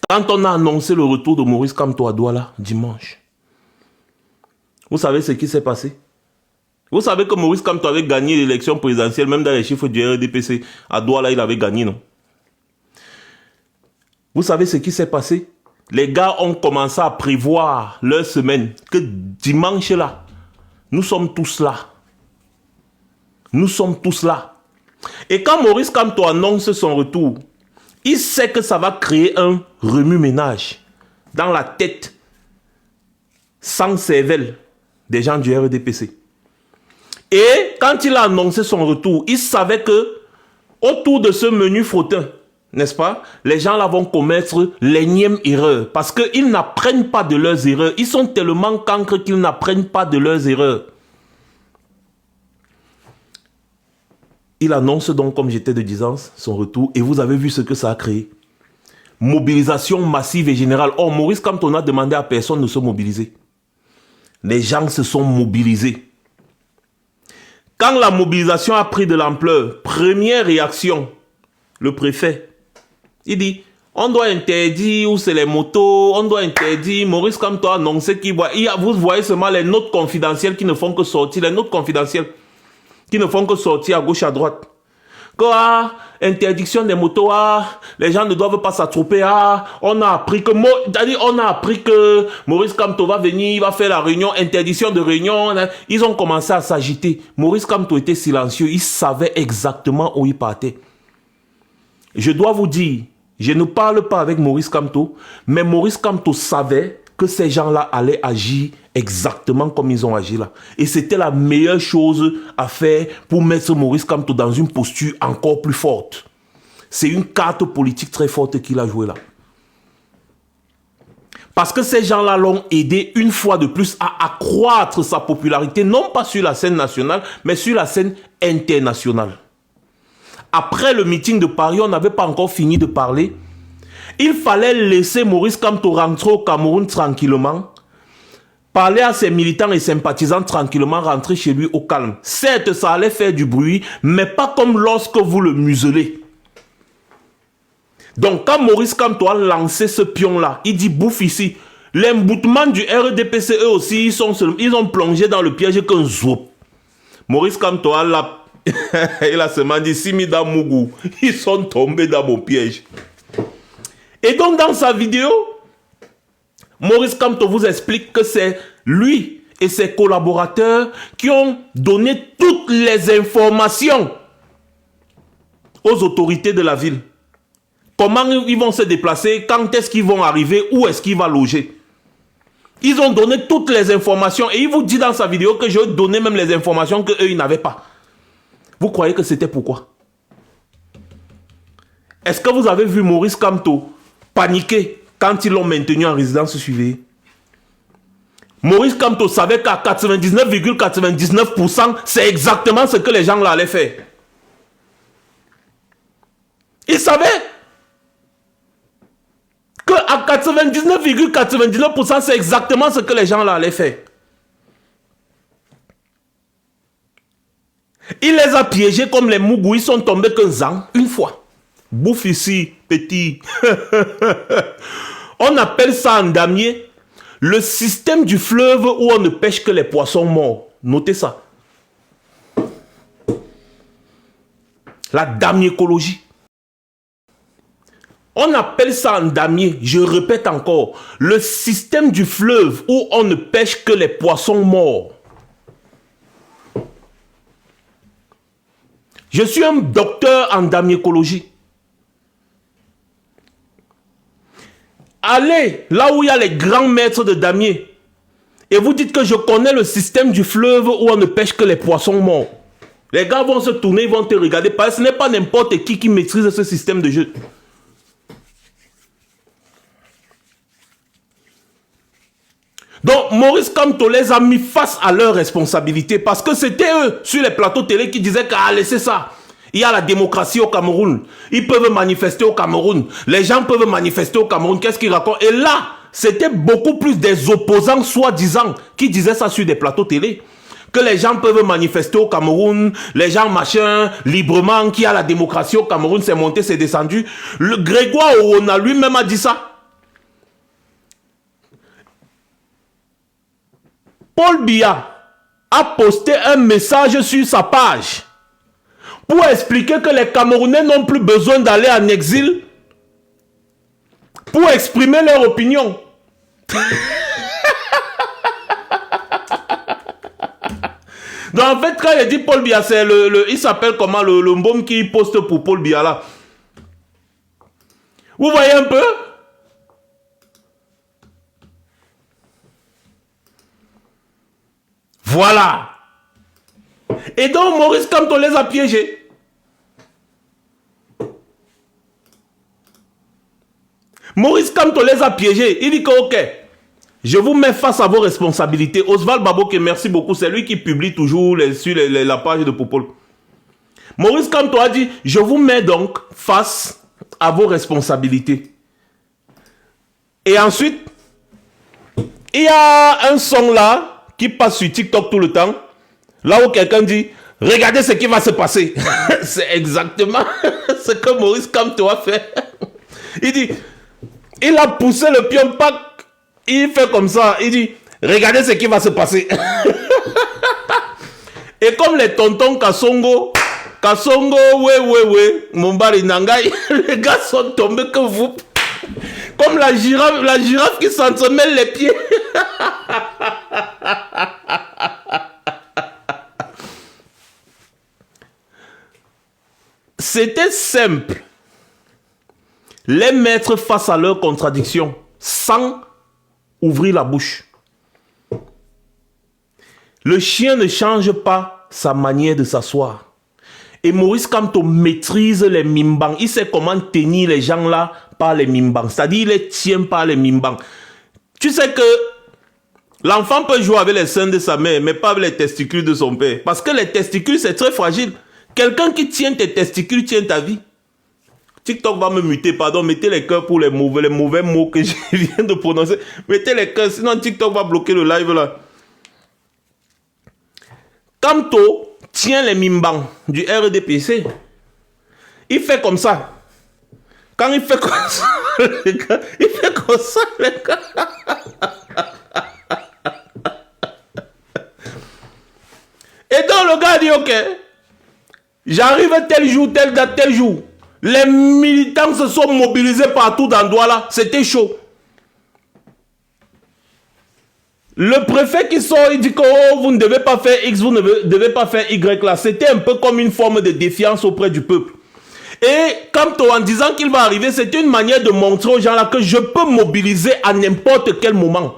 Quand on a annoncé le retour de Maurice Kamto à Douala, dimanche, vous savez ce qui s'est passé? Vous savez que Maurice Kamto avait gagné l'élection présidentielle, même dans les chiffres du RDPC, à Douala, il avait gagné, non? Vous savez ce qui s'est passé? Les gars ont commencé à prévoir leur semaine, que dimanche là, nous sommes tous là. Nous sommes tous là. Et quand Maurice Kamto annonce son retour, il sait que ça va créer un remue-ménage dans la tête sans cervelle des gens du RDPC. Et quand il a annoncé son retour, il savait que autour de ce menu frottin, n'est-ce pas, les gens là vont commettre l'énième erreur parce qu'ils n'apprennent pas de leurs erreurs. Ils sont tellement cancres qu'ils n'apprennent pas de leurs erreurs. Il annonce donc, comme j'étais de disance, son retour et vous avez vu ce que ça a créé. Mobilisation massive et générale. Or, Maurice Kamto n'a demandé à personne de se mobiliser. Les gens se sont mobilisés. Quand la mobilisation a pris de l'ampleur, première réaction, le préfet, il dit, on doit interdire où c'est les motos, on doit interdire, Maurice Kamto a annoncé qu'il voit, vous voyez seulement les notes confidentielles qui ne font que sortir, les notes confidentielles qui ne font que sortir à gauche, à droite. Quoi? Interdiction des motos, les gens ne doivent pas s'attrouper, on a appris que Maurice Kamto va venir, il va faire la réunion, interdiction de réunion, ils ont commencé à s'agiter. Maurice Kamto était silencieux, il savait exactement où il partait. Je dois vous dire, je ne parle pas avec Maurice Kamto, mais Maurice Kamto savait que ces gens-là allaient agir exactement comme ils ont agi là. Et c'était la meilleure chose à faire pour mettre Maurice Kamto dans une posture encore plus forte. C'est une carte politique très forte qu'il a jouée là. Parce que ces gens-là l'ont aidé une fois de plus à accroître sa popularité, non pas sur la scène nationale, mais sur la scène internationale. Après le meeting de Paris, on n'avait pas encore fini de parler. Il fallait laisser Maurice Kamto rentrer au Cameroun tranquillement, parler à ses militants et sympathisants tranquillement, rentrer chez lui au calme. Certes, ça allait faire du bruit, mais pas comme lorsque vous le muselez. Donc, quand Maurice Kamto a lancé ce pion-là, il dit bouffe ici. L'emboutement du RDPC, eux aussi, ils ont plongé dans le piège qu'un zoup. Maurice Kamto il a seulement dit Simida Mougou, ils sont tombés dans mon piège. Et donc, dans sa vidéo, Maurice Kamto vous explique que c'est lui et ses collaborateurs qui ont donné toutes les informations aux autorités de la ville. Comment ils vont se déplacer, quand est-ce qu'ils vont arriver, où est-ce qu'ils vont loger. Ils ont donné toutes les informations et il vous dit dans sa vidéo que je vais donner même les informations qu'eux, ils n'avaient pas. Vous croyez que c'était pourquoi? Est-ce que vous avez vu Maurice Kamto paniquer quand ils l'ont maintenu en résidence surveillée? Maurice Kamto savait qu'à 99,99%, c'est exactement ce que les gens là allaient faire. Il savait qu'à 99,99%, c'est exactement ce que les gens là allaient faire. Il les a piégés comme les Mougou, ils sont tombés qu'un zang, une fois. Bouffe ici, petit. On appelle ça en damier le système du fleuve où on ne pêche que les poissons morts. Notez ça. La damiécologie. On appelle ça en damier, je répète encore, le système du fleuve où on ne pêche que les poissons morts. Je suis un docteur en damiécologie. Allez là où il y a les grands maîtres de damier et vous dites que je connais le système du fleuve où on ne pêche que les poissons morts. Les gars vont se tourner, ils vont te regarder parce que ce n'est pas n'importe qui maîtrise ce système de jeu. Donc Maurice Kamto les a mis face à leurs responsabilités parce que c'était eux sur les plateaux télé qui disaient qu'à laisser ça. Il y a la démocratie au Cameroun. Ils peuvent manifester au Cameroun. Les gens peuvent manifester au Cameroun. Qu'est-ce qu'ils racontent? Et là, c'était beaucoup plus des opposants soi-disant qui disaient ça sur des plateaux télé. Que les gens peuvent manifester au Cameroun, les gens machin, librement, qu'il y a la démocratie au Cameroun, c'est monté, c'est descendu. Le Grégoire Orona lui-même a dit ça. Paul Biya a posté un message sur sa page pour expliquer que les Camerounais n'ont plus besoin d'aller en exil pour exprimer leur opinion. Donc en fait, quand il dit Paul Biya, c'est il s'appelle comment le mbom qui poste pour Paul Biya là. Vous voyez un peu? Voilà. Et donc Maurice Kamto les a piégés. Maurice Kamto les a piégés. Il dit que ok, je vous mets face à vos responsabilités. Oswald Baboke, merci beaucoup. C'est lui qui publie toujours sur la page de Popol. Maurice Kamto a dit, je vous mets donc face à vos responsabilités. Et ensuite, il y a un son là qui passe sur TikTok tout le temps. Là où quelqu'un dit, regardez ce qui va se passer. C'est exactement ce que Maurice Kamto a fait. Il dit, il a poussé le pion pack. Il fait comme ça. Il dit, regardez ce qui va se passer. Et comme les tontons Kassongo, ouais, Mombari Nangai, les gars sont tombés que vous. Comme la girafe qui s'entremêle les pieds. C'était simple. Les mettre face à leurs contradictions sans ouvrir la bouche. Le chien ne change pas sa manière de s'asseoir. Et Maurice Kamto maîtrise les mimbangs. Il sait comment tenir les gens là par les mimbangs. C'est-à-dire, il les tient par les mimbangs. Tu sais que l'enfant peut jouer avec les seins de sa mère, mais pas avec les testicules de son père. Parce que les testicules, c'est très fragile. Quelqu'un qui tient tes testicules tient ta vie. TikTok va me muter, pardon. Mettez les cœurs pour les mauvais mots que je viens de prononcer. Mettez les cœurs, sinon TikTok va bloquer le live là. Kamto tient les mimbangs du RDPC. Il fait comme ça. Quand il fait comme ça, les gars, il fait comme ça, les gars. Et donc le gars dit, ok, j'arrive tel jour, telle date, tel jour. Les militants se sont mobilisés partout dans Douala. C'était chaud. Le préfet qui sort, il dit que oh, vous ne devez pas faire X, vous ne devez pas faire Y là. C'était un peu comme une forme de défiance auprès du peuple. Et Kamto, en disant qu'il va arriver, c'était une manière de montrer aux gens là que je peux mobiliser à n'importe quel moment.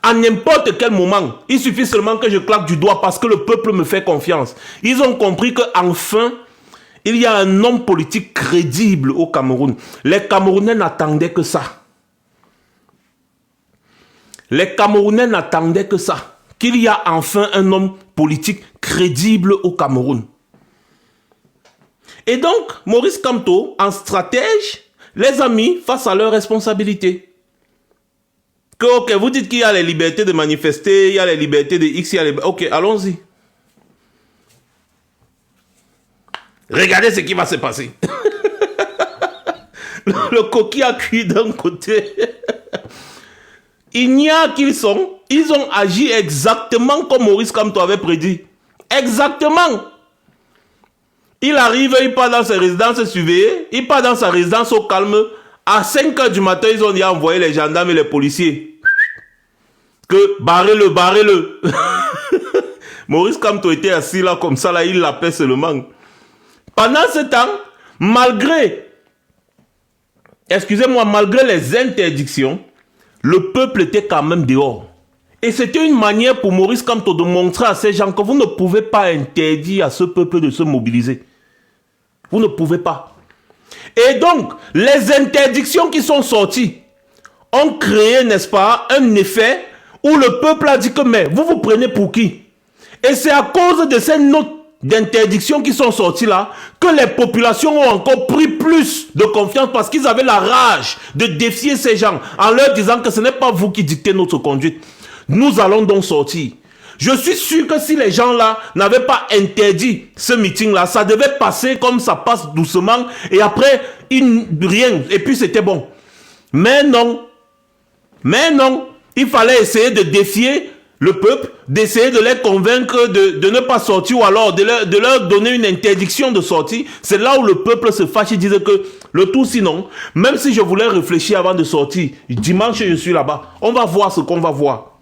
À n'importe quel moment. Il suffit seulement que je claque du doigt parce que le peuple me fait confiance. Ils ont compris qu'enfin, il y a un homme politique crédible au Cameroun. Les Camerounais n'attendaient que ça. Les Camerounais n'attendaient que ça. Qu'il y a enfin un homme politique crédible au Cameroun. Et donc, Maurice Kamto, en stratège, les a mis face à leurs responsabilités. Que, ok, vous dites qu'il y a les libertés de manifester, il y a les libertés de X, il y a les... Ok, allons-y. Regardez ce qui va se passer. Le coquille a cuit d'un côté. Il n'y a qu'ils sont. Ils ont agi exactement comme Maurice Kamto avait prédit. Exactement. Il arrive, il part dans sa résidence surveillée. Il part dans sa résidence au calme. À 5 h du matin, ils ont dit envoyer les gendarmes et les policiers. Que barrez-le, barrez-le. Maurice Kamto était assis là comme ça, là, il l'appelle seulement. Pendant ce temps, malgré les interdictions, le peuple était quand même dehors. Et c'était une manière pour Maurice Kamto de montrer à ces gens que vous ne pouvez pas interdire à ce peuple de se mobiliser. Vous ne pouvez pas. Et donc, les interdictions qui sont sorties ont créé, n'est-ce pas, un effet où le peuple a dit que mais vous vous prenez pour qui? Et c'est à cause de ces notes d'interdictions qui sont sorties là que les populations ont encore pris plus de confiance parce qu'ils avaient la rage de défier ces gens en leur disant que ce n'est pas vous qui dictez notre conduite. Nous allons donc sortir. Je suis sûr que si les gens là n'avaient pas interdit ce meeting là, ça devait passer comme ça passe doucement et après rien et puis c'était bon. Mais non, il fallait essayer de défier le peuple, d'essayer de les convaincre de ne pas sortir ou alors de leur donner une interdiction de sortir. C'est là où le peuple se fâche et dit que le tout sinon, même si je voulais réfléchir avant de sortir, dimanche je suis là-bas, on va voir ce qu'on va voir.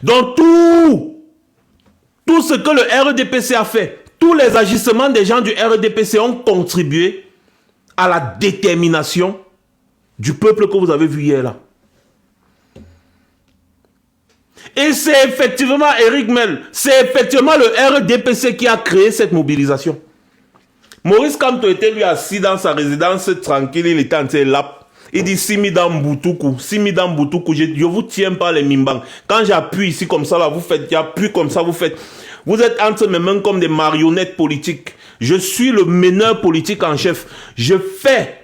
Donc tout ce que le RDPC a fait, tous les agissements des gens du RDPC ont contribué à la détermination du peuple que vous avez vu hier là. Et c'est effectivement Eric Mel, c'est effectivement le RDPC qui a créé cette mobilisation. Maurice Kamto était lui assis dans sa résidence tranquille, il était en train de lap. Il dit Simi dans Boutoukou, je vous tiens pas les mimbang. Quand j'appuie ici comme ça là, vous faites, j'appuie comme ça, vous faites. Vous êtes entre mes mains comme des marionnettes politiques. Je suis le meneur politique en chef. Je fais.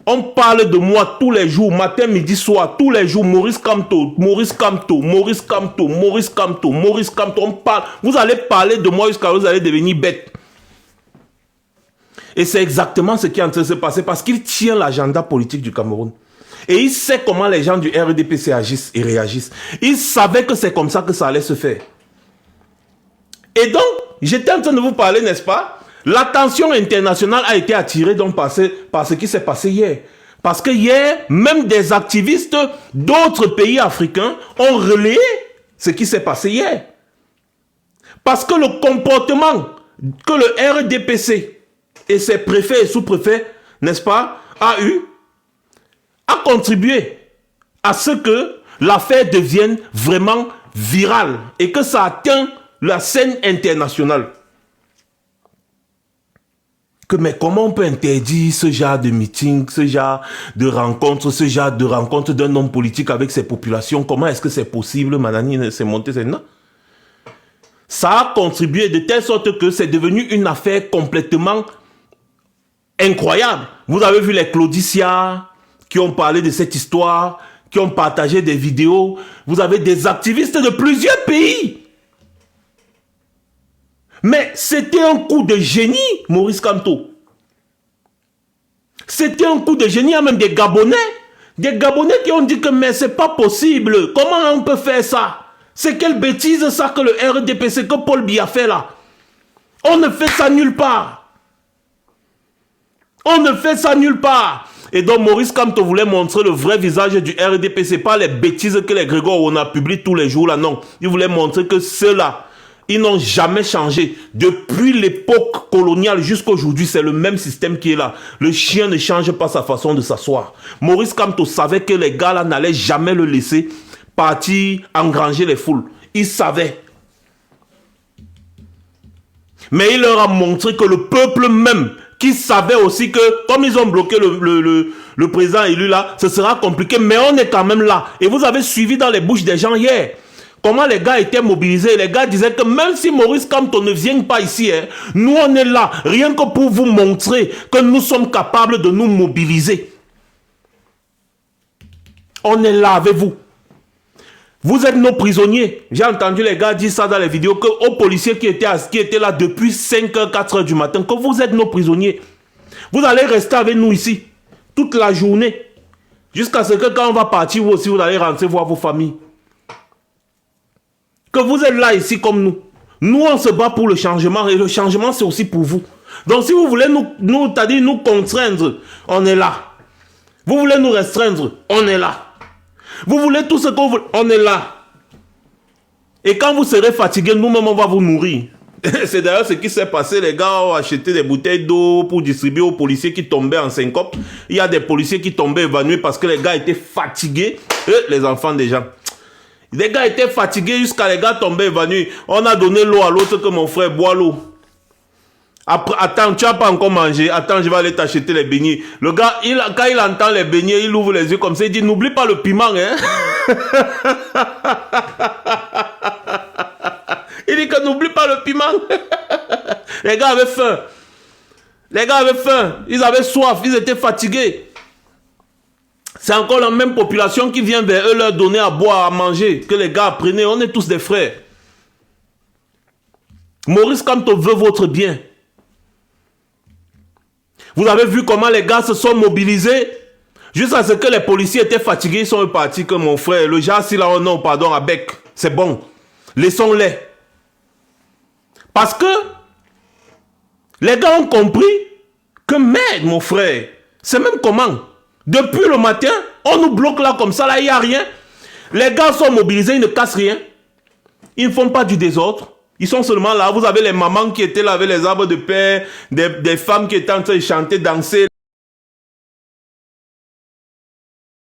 On parle de moi tous les jours, matin, midi, soir, tous les jours. Maurice Kamto. On parle. Vous allez parler de moi jusqu'à vous allez devenir bête. Et c'est exactement ce qui est en train de se passer parce qu'il tient l'agenda politique du Cameroun. Et il sait comment les gens du RDPC agissent et réagissent. Il savait que c'est comme ça que ça allait se faire. Et donc, j'étais en train de vous parler, n'est-ce pas? L'attention internationale a été attirée donc par ce qui s'est passé hier. Parce que hier, même des activistes d'autres pays africains ont relayé ce qui s'est passé hier. Parce que le comportement que le RDPC et ses préfets et sous-préfets, n'est-ce pas, a contribué à ce que l'affaire devienne vraiment virale et que ça atteint la scène internationale. Mais comment on peut interdire ce genre de meeting, ce genre de rencontre, d'un homme politique avec ses populations? Comment est-ce que c'est possible? Manani s'est monté, c'est non. Ça a contribué de telle sorte que c'est devenu une affaire complètement incroyable. Vous avez vu les Claudicia qui ont parlé de cette histoire, qui ont partagé des vidéos. Vous avez des activistes de plusieurs pays. Mais c'était un coup de génie, Maurice Kamto. C'était un coup de génie, il y a même des Gabonais. Des Gabonais qui ont dit que mais c'est pas possible. Comment on peut faire ça? C'est quelle bêtise ça que le RDPC, que Paul Biya fait là? On ne fait ça nulle part. On ne fait ça nulle part. Et donc Maurice Kamto voulait montrer le vrai visage du RDPC, pas les bêtises que les Grégoire on a publiées tous les jours là, non. Il voulait montrer que ceux-là, ils n'ont jamais changé. Depuis l'époque coloniale jusqu'à aujourd'hui, c'est le même système qui est là. Le chien ne change pas sa façon de s'asseoir. Maurice Kamto savait que les gars là n'allaient jamais le laisser partir engranger les foules. Il savait. Mais il leur a montré que le peuple même, qui savait aussi que, comme ils ont bloqué le président élu là, ce sera compliqué, mais on est quand même là. Et vous avez suivi dans les bouches des gens hier, comment les gars étaient mobilisés. Les gars disaient que même si Maurice Kamto ne vient pas ici, hein, nous on est là, rien que pour vous montrer que nous sommes capables de nous mobiliser. On est là avec vous. Vous êtes nos prisonniers. J'ai entendu les gars dire ça dans les vidéos, que aux policiers qui étaient là depuis 5h, 4h du matin, que vous êtes nos prisonniers. Vous allez rester avec nous ici, toute la journée, jusqu'à ce que quand on va partir, vous aussi, vous allez rentrer voir vos familles. Que vous êtes là ici comme nous. Nous, on se bat pour le changement, et le changement, c'est aussi pour vous. Donc, si vous voulez nous contraindre, on est là. Vous voulez nous restreindre, on est là. Vous voulez tout ce qu'on veut, on est là. Et quand vous serez fatigué, nous-mêmes, on va vous nourrir. C'est d'ailleurs ce qui s'est passé. Les gars ont acheté des bouteilles d'eau pour distribuer aux policiers qui tombaient en syncope. Il y a des policiers qui tombaient évanouis parce que les gars étaient fatigués. Les enfants des gens. Les gars étaient fatigués jusqu'à les gars tombaient évanouis. On a donné l'eau à l'autre que mon frère boit l'eau. Après, attends, tu n'as pas encore mangé. Attends, je vais aller t'acheter les beignets. Le gars, quand il entend les beignets, il ouvre les yeux comme ça. Il dit, n'oublie pas le piment, hein. Il dit que n'oublie pas le piment. Les gars avaient faim. Les gars avaient faim. Ils avaient soif. Ils étaient fatigués. C'est encore la même population qui vient vers eux leur donner à boire, à manger. Que les gars apprenaient. On est tous des frères. Maurice Kamto veut votre bien. Vous avez vu comment les gars se sont mobilisés Jusqu'à ce que les policiers étaient fatigués, ils sont repartis que mon frère, le gars, s'il a un nom, pardon, à bec, c'est bon. Laissons-les. Parce que les gars ont compris que merde, mon frère, c'est même comment. Depuis le matin, on nous bloque là comme ça, là, il n'y a rien. Les gars sont mobilisés, ils ne cassent rien. Ils ne font pas du désordre. Ils sont seulement là. Vous avez les mamans qui étaient là avec les arbres de paix, des femmes qui étaient en train de chanter, danser.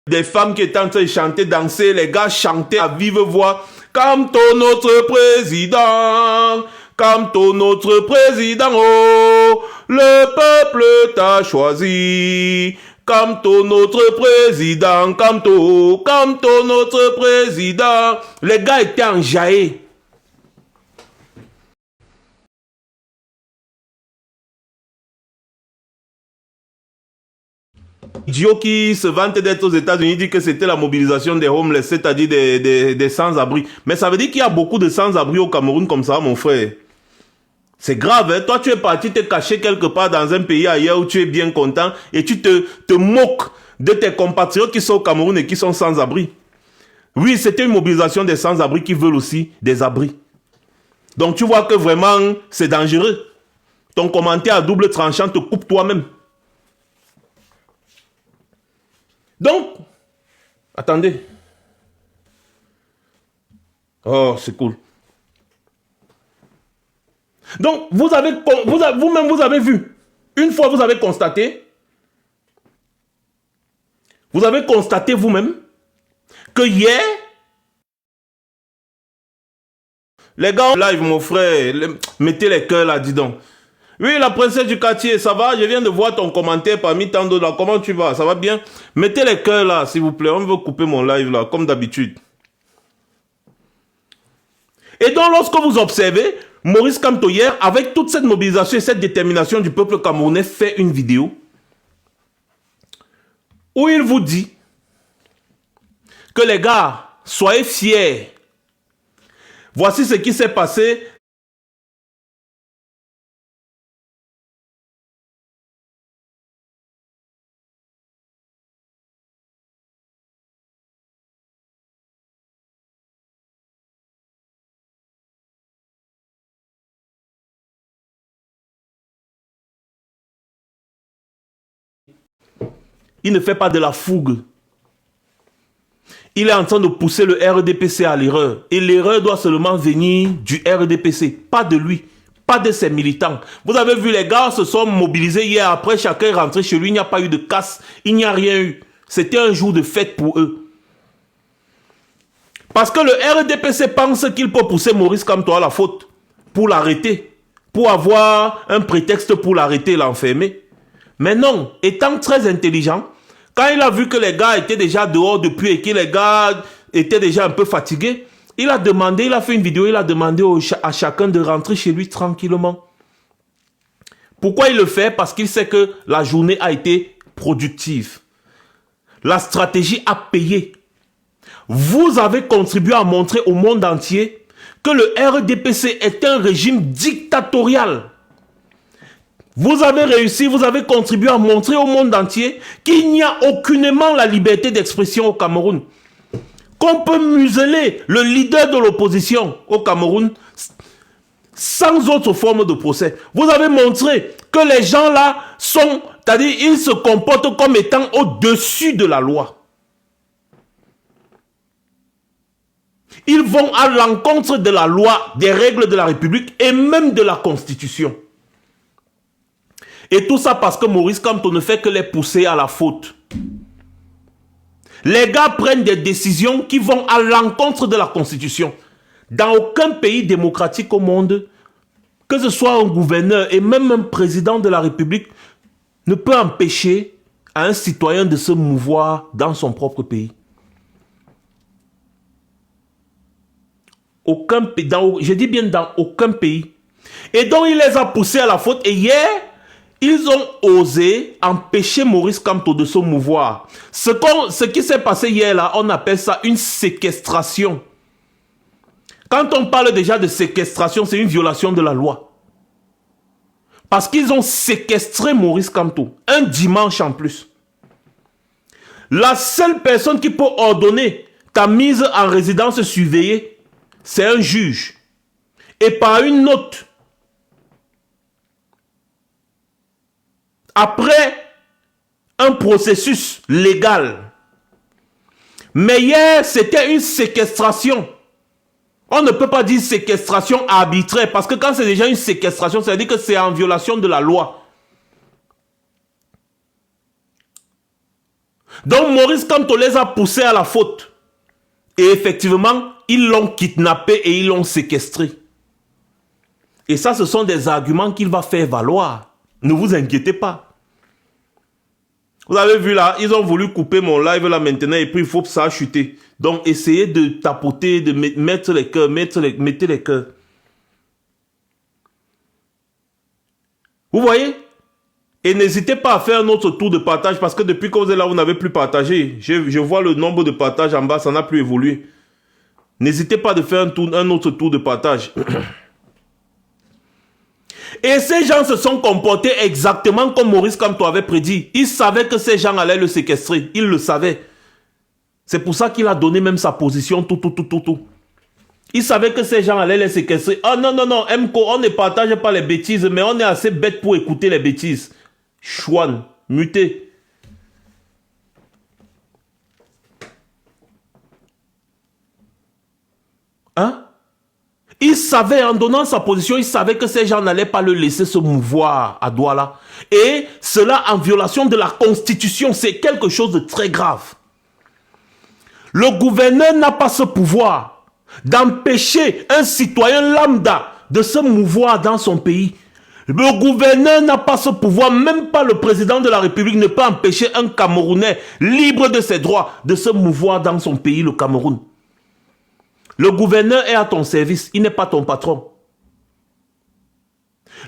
Des femmes qui étaient en train de chanter, danser. Les gars chantaient à vive voix. Comme ton notre président, comme ton notre président, oh, le peuple t'a choisi. Comme ton notre président, comme ton notre président. Les gars étaient enjaillés. Idiot qui se vante d'être aux États-Unis dit que c'était la mobilisation des homeless, c'est-à-dire des sans-abri. Mais ça veut dire qu'il y a beaucoup de sans-abri au Cameroun comme ça, mon frère. C'est grave, hein? Toi, tu es parti te cacher quelque part dans un pays ailleurs où tu es bien content et tu te moques de tes compatriotes qui sont au Cameroun et qui sont sans-abri. Oui, c'était une mobilisation des sans-abri qui veulent aussi des abris. Donc, tu vois que vraiment, c'est dangereux. Ton commentaire à double tranchant te coupe toi-même. Donc, attendez. Oh, c'est cool. Donc, vous-même, vous avez vu. Une fois, vous avez constaté vous-même que hier, les gars, live, mon frère, mettez les cœurs là, dis donc. Oui, la princesse du quartier, ça va? Je viens de voir ton commentaire parmi tant d'autres là. Comment tu vas? Ça va bien? Mettez les cœurs là, s'il vous plaît. On veut couper mon live là, comme d'habitude. Et donc, lorsque vous observez, Maurice Kamto hier, avec toute cette mobilisation et cette détermination du peuple camerounais, fait une vidéo où il vous dit que les gars, soyez fiers. Voici ce qui s'est passé. Il ne fait pas de la fougue. Il est en train de pousser le RDPC à l'erreur. Et l'erreur doit seulement venir du RDPC, pas de lui, pas de ses militants. Vous avez vu, les gars se sont mobilisés hier. Après, chacun est rentré chez lui. Il n'y a pas eu de casse. Il n'y a rien eu. C'était un jour de fête pour eux. Parce que le RDPC pense qu'il peut pousser Maurice Kamto à la faute pour l'arrêter. Pour avoir un prétexte pour l'arrêter et l'enfermer. Mais non, étant très intelligent, quand il a vu que les gars étaient déjà dehors depuis et que les gars étaient déjà un peu fatigués, il a fait une vidéo, il a demandé à chacun de rentrer chez lui tranquillement. Pourquoi il le fait? Parce qu'il sait que la journée a été productive. La stratégie a payé. Vous avez contribué à montrer au monde entier que le RDPC est un régime dictatorial. Vous avez réussi, vous avez contribué à montrer au monde entier qu'il n'y a aucunement la liberté d'expression au Cameroun. Qu'on peut museler le leader de l'opposition au Cameroun sans autre forme de procès. Vous avez montré que les gens là sont, c'est-à-dire ils se comportent comme étant au-dessus de la loi. Ils vont à l'encontre de la loi, des règles de la République et même de la Constitution. Et tout ça parce que Maurice Kamto ne fait que les pousser à la faute. Les gars prennent des décisions qui vont à l'encontre de la Constitution. Dans aucun pays démocratique au monde, que ce soit un gouverneur et même un président de la République, ne peut empêcher à un citoyen de se mouvoir dans son propre pays. Aucun pays, je dis bien dans aucun pays. Et donc il les a poussés à la faute. Et hier, ils ont osé empêcher Maurice Kamto de se mouvoir. Ce qui s'est passé hier là, on appelle ça une séquestration. Quand on parle déjà de séquestration, c'est une violation de la loi. Parce qu'ils ont séquestré Maurice Kamto, un dimanche en plus. La seule personne qui peut ordonner ta mise en résidence surveillée, c'est un juge. Et par une note. Après un processus légal. Mais hier, c'était une séquestration. On ne peut pas dire séquestration arbitraire, parce que quand c'est déjà une séquestration, ça veut dire que c'est en violation de la loi. Donc Maurice Kamto les a poussés à la faute. Et effectivement, ils l'ont kidnappé et ils l'ont séquestré. Et ça, ce sont des arguments qu'il va faire valoir. Ne vous inquiétez pas. Vous avez vu là, ils ont voulu couper mon live là maintenant et puis il faut que ça a chuté. Donc essayez de tapoter, de mettre les cœurs, mettez les cœurs. Vous voyez? Et n'hésitez pas à faire un autre tour de partage parce que depuis que vous êtes là, vous n'avez plus partagé. Je vois le nombre de partages en bas, ça n'a plus évolué. N'hésitez pas de faire un autre tour de partage. Et ces gens se sont comportés exactement comme Maurice Kamto avait prédit. Il savait que ces gens allaient le séquestrer. Il le savait. C'est pour ça qu'il a donné même sa position, tout. Il savait que ces gens allaient les séquestrer. Ah non, MCO, on ne partage pas les bêtises, mais on est assez bête pour écouter les bêtises. Chouane, muté. Hein? Il savait, en donnant sa position, il savait que ces gens n'allaient pas le laisser se mouvoir à Douala. Et cela en violation de la Constitution, c'est quelque chose de très grave. Le gouverneur n'a pas ce pouvoir d'empêcher un citoyen lambda de se mouvoir dans son pays. Le gouverneur n'a pas ce pouvoir, même pas le président de la République ne peut empêcher un Camerounais libre de ses droits de se mouvoir dans son pays, le Cameroun. Le gouverneur est à ton service, il n'est pas ton patron.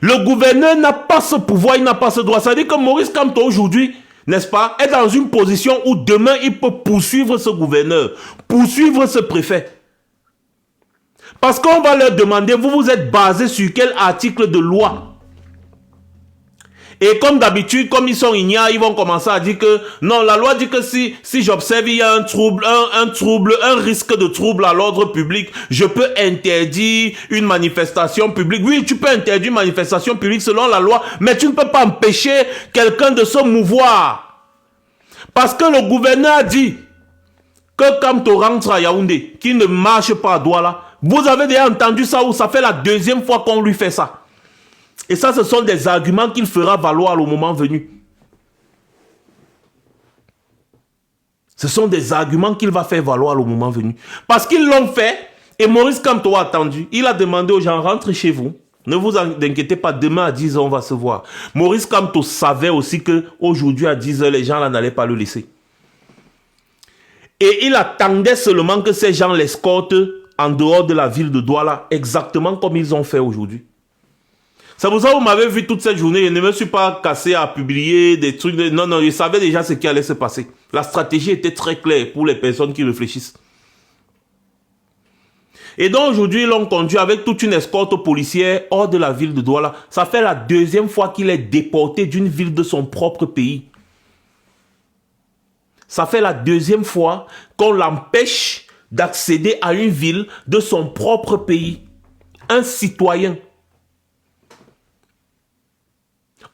Le gouverneur n'a pas ce pouvoir, il n'a pas ce droit. Ça veut dire que Maurice Kamto aujourd'hui, n'est-ce pas, est dans une position où demain il peut poursuivre ce gouverneur, poursuivre ce préfet. Parce qu'on va leur demander, vous êtes basé sur quel article de loi? Et comme d'habitude, comme ils sont ignares, ils vont commencer à dire que non, la loi dit que si j'observe il y a un trouble, un risque de trouble à l'ordre public, je peux interdire une manifestation publique. Oui, tu peux interdire une manifestation publique selon la loi, mais tu ne peux pas empêcher quelqu'un de se mouvoir. Parce que le gouverneur a dit que Kamto rentre à Yaoundé, qui ne marche pas à Douala. Vous avez déjà entendu ça ou ça fait la deuxième fois qu'on lui fait ça? Et ça, ce sont des arguments qu'il fera valoir au moment venu. Ce sont des arguments qu'il va faire valoir au moment venu. Parce qu'ils l'ont fait, et Maurice Kamto a attendu. Il a demandé aux gens, rentrez chez vous. Ne vous inquiétez pas, demain à 10h, on va se voir. Maurice Kamto savait aussi qu'aujourd'hui à 10h, les gens là n'allaient pas le laisser. Et il attendait seulement que ces gens l'escortent en dehors de la ville de Douala, exactement comme ils ont fait aujourd'hui. C'est pour ça que vous m'avez vu toute cette journée, je ne me suis pas cassé à publier des trucs. Non, je savais déjà ce qui allait se passer. La stratégie était très claire pour les personnes qui réfléchissent. Et donc aujourd'hui, ils l'ont conduit avec toute une escorte policière hors de la ville de Douala. Ça fait la deuxième fois qu'il est déporté d'une ville de son propre pays. Ça fait la deuxième fois qu'on l'empêche d'accéder à une ville de son propre pays. Un citoyen.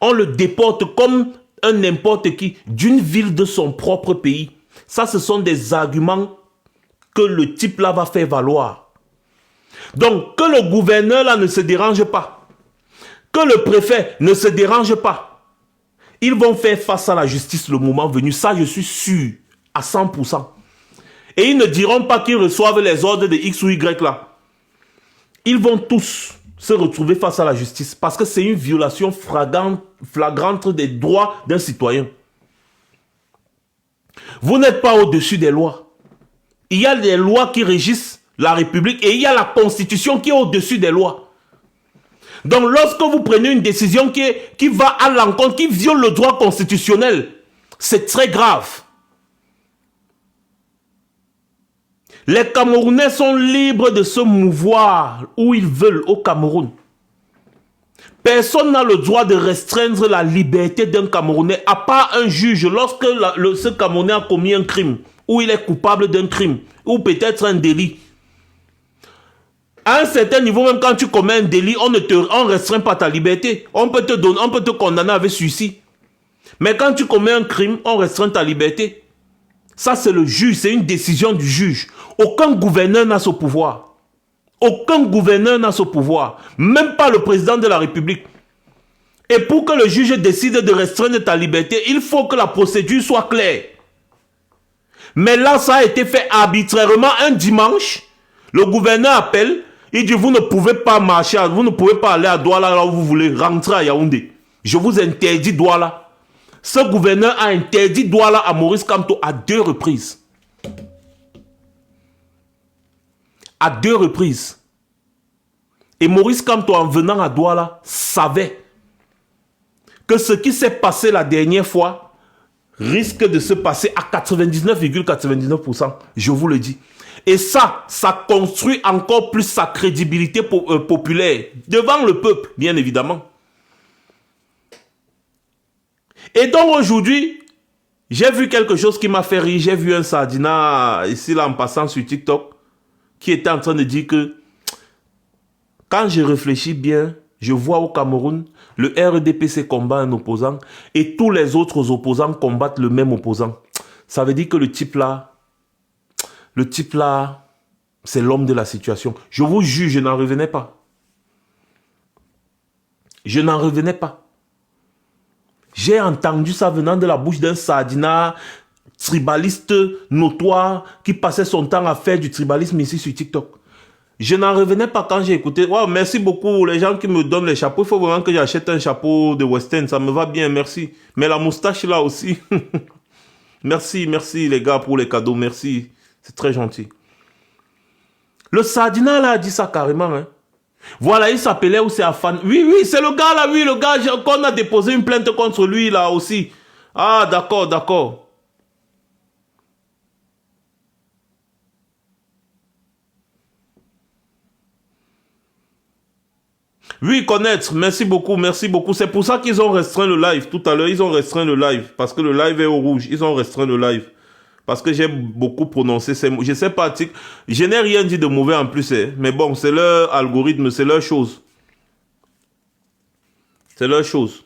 On le déporte comme un n'importe qui d'une ville de son propre pays. Ça, ce sont des arguments que le type là va faire valoir. Donc, que le gouverneur là ne se dérange pas. Que le préfet ne se dérange pas. Ils vont faire face à la justice le moment venu. Ça, je suis sûr à 100%. Et ils ne diront pas qu'ils reçoivent les ordres de X ou Y là. Ils vont tous se retrouver face à la justice parce que c'est une violation flagrante des droits d'un citoyen. Vous n'êtes pas au-dessus des lois. Il y a des lois qui régissent la République et il y a la Constitution qui est au-dessus des lois. Donc lorsque vous prenez une décision qui va à l'encontre, qui viole le droit constitutionnel, c'est très grave. Les Camerounais sont libres de se mouvoir où ils veulent au Cameroun. Personne n'a le droit de restreindre la liberté d'un Camerounais, à part un juge, lorsque ce Camerounais a commis un crime, ou il est coupable d'un crime, ou peut-être un délit. À un certain niveau, même quand tu commets un délit, on ne restreint pas ta liberté. On peut te condamner avec suicide. Mais quand tu commets un crime, on restreint ta liberté. Ça, c'est le juge, c'est une décision du juge. Aucun gouverneur n'a ce pouvoir. Aucun gouverneur n'a ce pouvoir. Même pas le président de la République. Et pour que le juge décide de restreindre ta liberté, il faut que la procédure soit claire. Mais là, ça a été fait arbitrairement un dimanche. Le gouverneur appelle, il dit, vous ne pouvez pas marcher, vous ne pouvez pas aller à Douala là où vous voulez, rentrer à Yaoundé. Je vous interdis Douala. Ce gouverneur a interdit Douala à Maurice Kamto à 2 reprises. À 2 reprises. Et Maurice Kamto, en venant à Douala, savait que ce qui s'est passé la dernière fois risque de se passer à 99,99%. Je vous le dis. Et ça construit encore plus sa crédibilité populaire devant le peuple, bien évidemment. Et donc aujourd'hui, j'ai vu quelque chose qui m'a fait rire. J'ai vu un sardina ici là en passant sur TikTok qui était en train de dire que quand je réfléchis bien, je vois au Cameroun, le RDPC combat un opposant et tous les autres opposants combattent le même opposant. Ça veut dire que le type là, c'est l'homme de la situation. Je vous jure, je n'en revenais pas. Je n'en revenais pas. J'ai entendu ça venant de la bouche d'un sardina tribaliste notoire qui passait son temps à faire du tribalisme ici sur TikTok. Je n'en revenais pas quand j'ai écouté. Wow, merci beaucoup les gens qui me donnent les chapeaux. Il faut vraiment que j'achète un chapeau de Western. Ça me va bien, merci. Mais la moustache là aussi. Merci les gars pour les cadeaux. Merci. C'est très gentil. Le sardina là a dit ça carrément. Hein. Voilà, il s'appelait Afan. Oui, c'est le gars là, oui, le gars qu'on a déposé une plainte contre lui là aussi. Ah, d'accord. Oui, connaître, merci beaucoup. C'est pour ça qu'ils ont restreint le live. Tout à l'heure, ils ont restreint le live. Parce que le live est au rouge. Ils ont restreint le live. Parce que j'ai beaucoup prononcé ces mots. Je sais pas, je n'ai rien dit de mauvais en plus. Hein. Mais bon, c'est leur algorithme, c'est leur chose. C'est leur chose.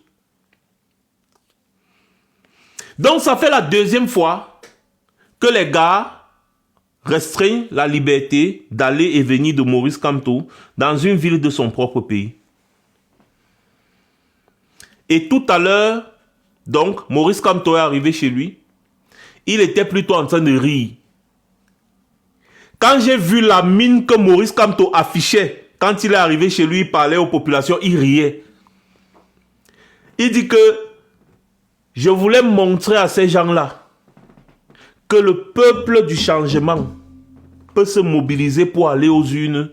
Donc, ça fait la 2e fois que les gars restreignent la liberté d'aller et venir de Maurice Kamto dans une ville de son propre pays. Et tout à l'heure, donc, Maurice Kamto est arrivé chez lui. Il était plutôt en train de rire. Quand j'ai vu la mine que Maurice Kamto affichait, quand il est arrivé chez lui, il parlait aux populations, il riait. Il dit que je voulais montrer à ces gens-là que le peuple du changement peut se mobiliser pour aller aux urnes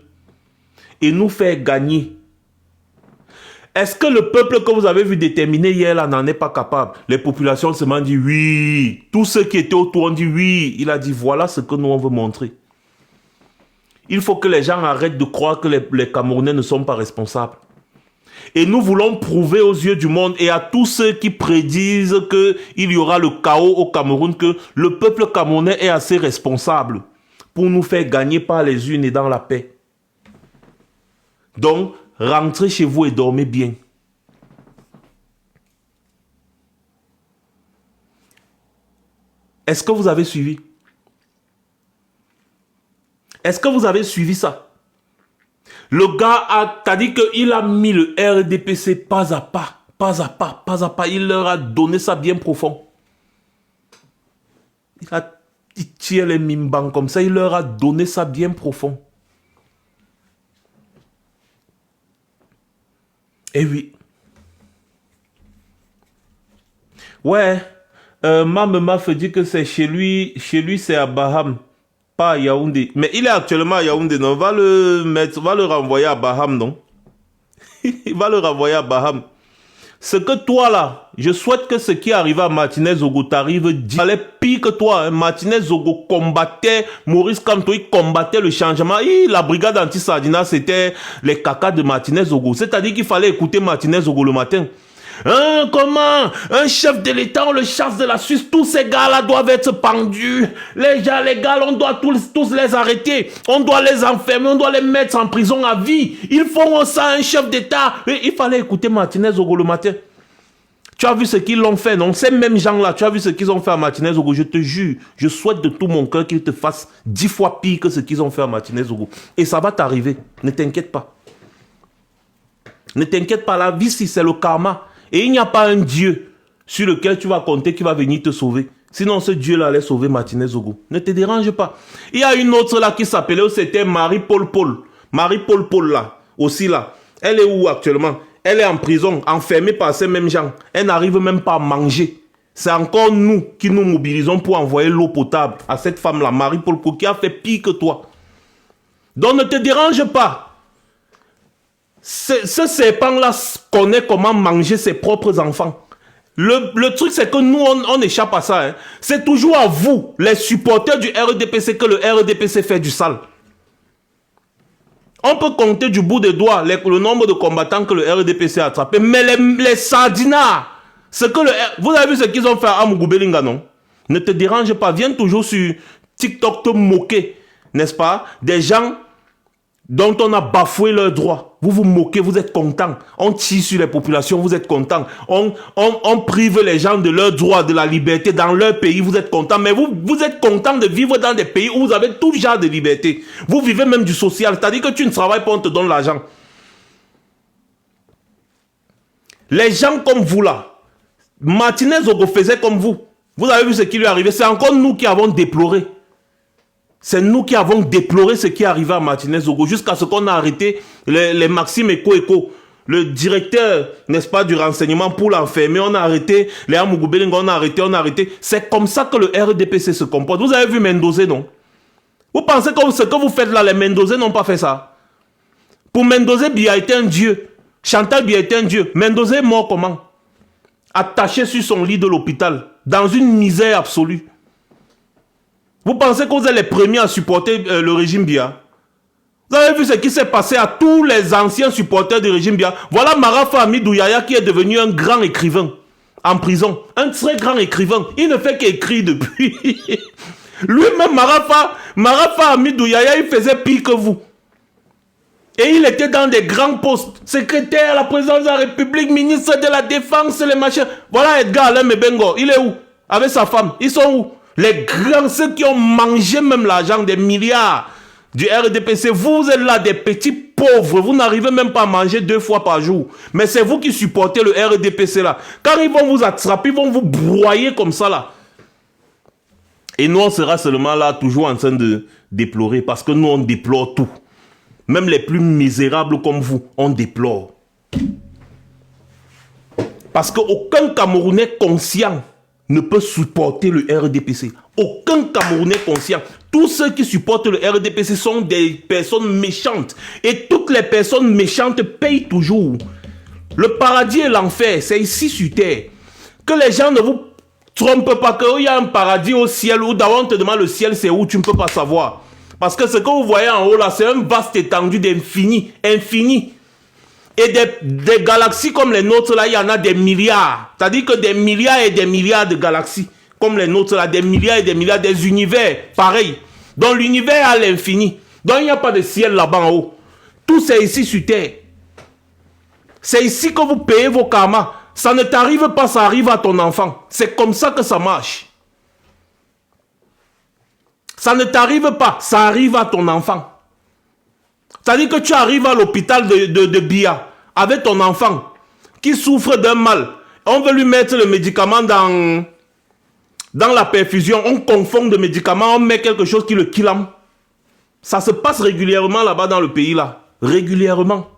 et nous faire gagner. Est-ce que le peuple que vous avez vu déterminer hier là n'en est pas capable? Les populations se m'ont dit oui. Tous ceux qui étaient autour ont dit oui. Il a dit voilà ce que nous on veut montrer. Il faut que les gens arrêtent de croire que les Camerounais ne sont pas responsables. Et nous voulons prouver aux yeux du monde et à tous ceux qui prédisent qu'il y aura le chaos au Cameroun que le peuple camerounais est assez responsable pour nous faire gagner par les urnes et dans la paix. Donc, rentrez chez vous et dormez bien. Est-ce que vous avez suivi? Est-ce que vous avez suivi ça? Le gars t'as dit qu'il a mis le RDPC pas à pas. Il leur a donné ça bien profond. Il tire les mimbans comme ça, il leur a donné ça bien profond. Eh oui. Ouais. Mama fait dit que c'est chez lui c'est à Baham, pas à Yaoundé. Mais il est actuellement à Yaoundé, non? Va le renvoyer à Baham, non? Il va le renvoyer à Baham. Ce que toi là, je souhaite que ce qui est arrivé à Martinez Zogo t'arrive, il fallait pire que toi. Hein. Martinez Zogo combattait, Maurice Kamto, il combattait le changement. La brigade anti-Sardina, c'était les cacas de Martinez Zogo. C'est-à-dire qu'il fallait écouter Martinez Zogo le matin. Hein, comment un chef de l'État, on le chasse de la Suisse, tous ces gars-là doivent être pendus. Les gars, on doit tous les arrêter. On doit les enfermer, on doit les mettre en prison à vie. Ils font ça, un chef d'État. Il fallait écouter Martinez Zogo le matin. Tu as vu ce qu'ils l'ont fait, non? Ces mêmes gens-là, tu as vu ce qu'ils ont fait à Martinez Zogo. Je te jure, je souhaite de tout mon cœur qu'ils te fassent 10 fois pire que ce qu'ils ont fait à Martinez Zogo. Et ça va t'arriver. Ne t'inquiète pas. Ne t'inquiète pas, la vie, si c'est le karma. Et il n'y a pas un Dieu sur lequel tu vas compter qui va venir te sauver. Sinon, ce Dieu-là allait sauver Martinez Zogo. Ne te dérange pas. Il y a une autre là qui s'appelait, c'était Marie-Paul Paul. Marie-Paul Paul là, aussi là. Elle est où actuellement? Elle est en prison, enfermée par ces mêmes gens. Elle n'arrive même pas à manger. C'est encore nous qui nous mobilisons pour envoyer l'eau potable à cette femme-là, Marie-Paul Paul, qui a fait pire que toi. Donc ne te dérange pas. Ce serpent-là connaît comment manger ses propres enfants. Le truc, c'est que nous, on échappe à ça. Hein. C'est toujours à vous, les supporters du RDPC, que le RDPC fait du sale. On peut compter du bout des doigts le nombre de combattants que le RDPC a attrapé. Mais les sardinards, vous avez vu ce qu'ils ont fait à Mugubelinga, non? Ne te dérange pas, viens toujours sur TikTok te moquer, n'est-ce pas? Des gens dont on a bafoué leurs droits. Vous vous moquez, vous êtes contents. On tire sur les populations, vous êtes contents. On prive les gens de leurs droits, de la liberté dans leur pays, vous êtes contents. Mais vous êtes contents de vivre dans des pays où vous avez tout genre de liberté. Vous vivez même du social, c'est-à-dire que tu ne travailles pas, on te donne l'argent. Les gens comme vous là, Martinez Zogo faisait comme vous. Vous avez vu ce qui lui est arrivé. C'est encore nous qui avons déploré. C'est nous qui avons déploré ce qui est arrivé à Martinez Zogo jusqu'à ce qu'on a arrêté les Maxime Eko, le directeur, n'est-ce pas, du renseignement pour l'enfermer. On a arrêté les Amugubelinga, on a arrêté. C'est comme ça que le RDPC se comporte. Vous avez vu Mendoza, non? Vous pensez que ce que vous faites là, les Mendoza n'ont pas fait ça? Pour Mendoza, Biya était un dieu. Chantal Biya était un dieu. Mendoza est mort comment? Attaché sur son lit de l'hôpital, dans une misère absolue. Vous pensez que vous êtes les premiers à supporter le régime Biya? Vous avez vu ce qui s'est passé à tous les anciens supporters du régime Biya? Voilà Marafa Amidou Yaya qui est devenu un grand écrivain en prison. Un très grand écrivain. Il ne fait qu'écrire depuis. Lui-même, Marafa Amidou Yaya, il faisait pire que vous. Et il était dans des grands postes. Secrétaire à la présidence de la République, ministre de la Défense, les machins. Voilà Edgar Alain Mebengo. Il est où? Avec sa femme. Ils sont où? Les grands, ceux qui ont mangé même l'argent des milliards du RDPC. Vous êtes là des petits pauvres. Vous n'arrivez même pas à manger 2 fois par jour. Mais c'est vous qui supportez le RDPC là. Quand ils vont vous attraper, ils vont vous broyer comme ça là. Et nous, on sera seulement là, toujours en train de déplorer. Parce que nous, on déplore tout. Même les plus misérables comme vous, on déplore. Parce qu'aucun Camerounais conscient ne peut supporter le RDPC. Aucun Camerounais conscient. Tous ceux qui supportent le RDPC sont des personnes méchantes. Et toutes les personnes méchantes payent toujours. Le paradis et l'enfer, c'est ici sur terre. Que les gens ne vous trompent pas qu'il y a un paradis au ciel où d'abord on te demande le ciel c'est où, tu ne peux pas savoir. Parce que ce que vous voyez en haut là, c'est un vaste étendue d'infini. Infini. Et des galaxies comme les nôtres, là, il y en a des milliards. C'est-à-dire que des milliards et des milliards de galaxies comme les nôtres, là, des milliards et des milliards, des univers, pareil. Donc l'univers a l'infini. Donc il n'y a pas de ciel là-bas en haut. Tout c'est ici sur terre. C'est ici que vous payez vos karmas. Ça ne t'arrive pas, ça arrive à ton enfant. C'est comme ça que ça marche. Ça ne t'arrive pas, ça arrive à ton enfant. C'est-à-dire que tu arrives à l'hôpital de Biya avec ton enfant qui souffre d'un mal. On veut lui mettre le médicament dans la perfusion. On confond de médicaments, on met quelque chose qui le kilame. Ça se passe régulièrement là-bas dans le pays là. Régulièrement.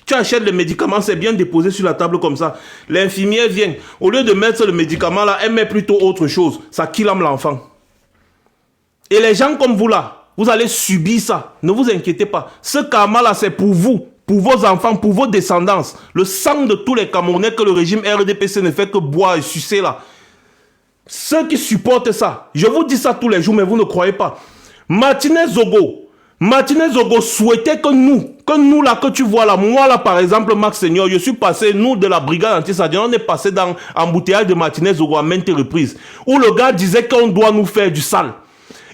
Tu achètes le médicament, c'est bien déposé sur la table comme ça. L'infirmière vient. Au lieu de mettre le médicament là, elle met plutôt autre chose. Ça kilame l'enfant. Et les gens comme vous là, vous allez subir ça. Ne vous inquiétez pas. Ce karma là, c'est pour vous. pour vos enfants, pour vos descendants. Le sang de tous les Camerounais que le régime RDPC ne fait que boire et sucer là. Ceux qui supportent ça, je vous dis ça tous les jours, mais vous ne croyez pas. Martinez Zogo souhaitait que nous là, que tu vois là, moi là par exemple, Max Seigneur, je suis passé, nous de la brigade anti-sardine, on est passé dans embouteillage de Martinez Zogo à maintes reprises, où le gars disait qu'on doit nous faire du sale.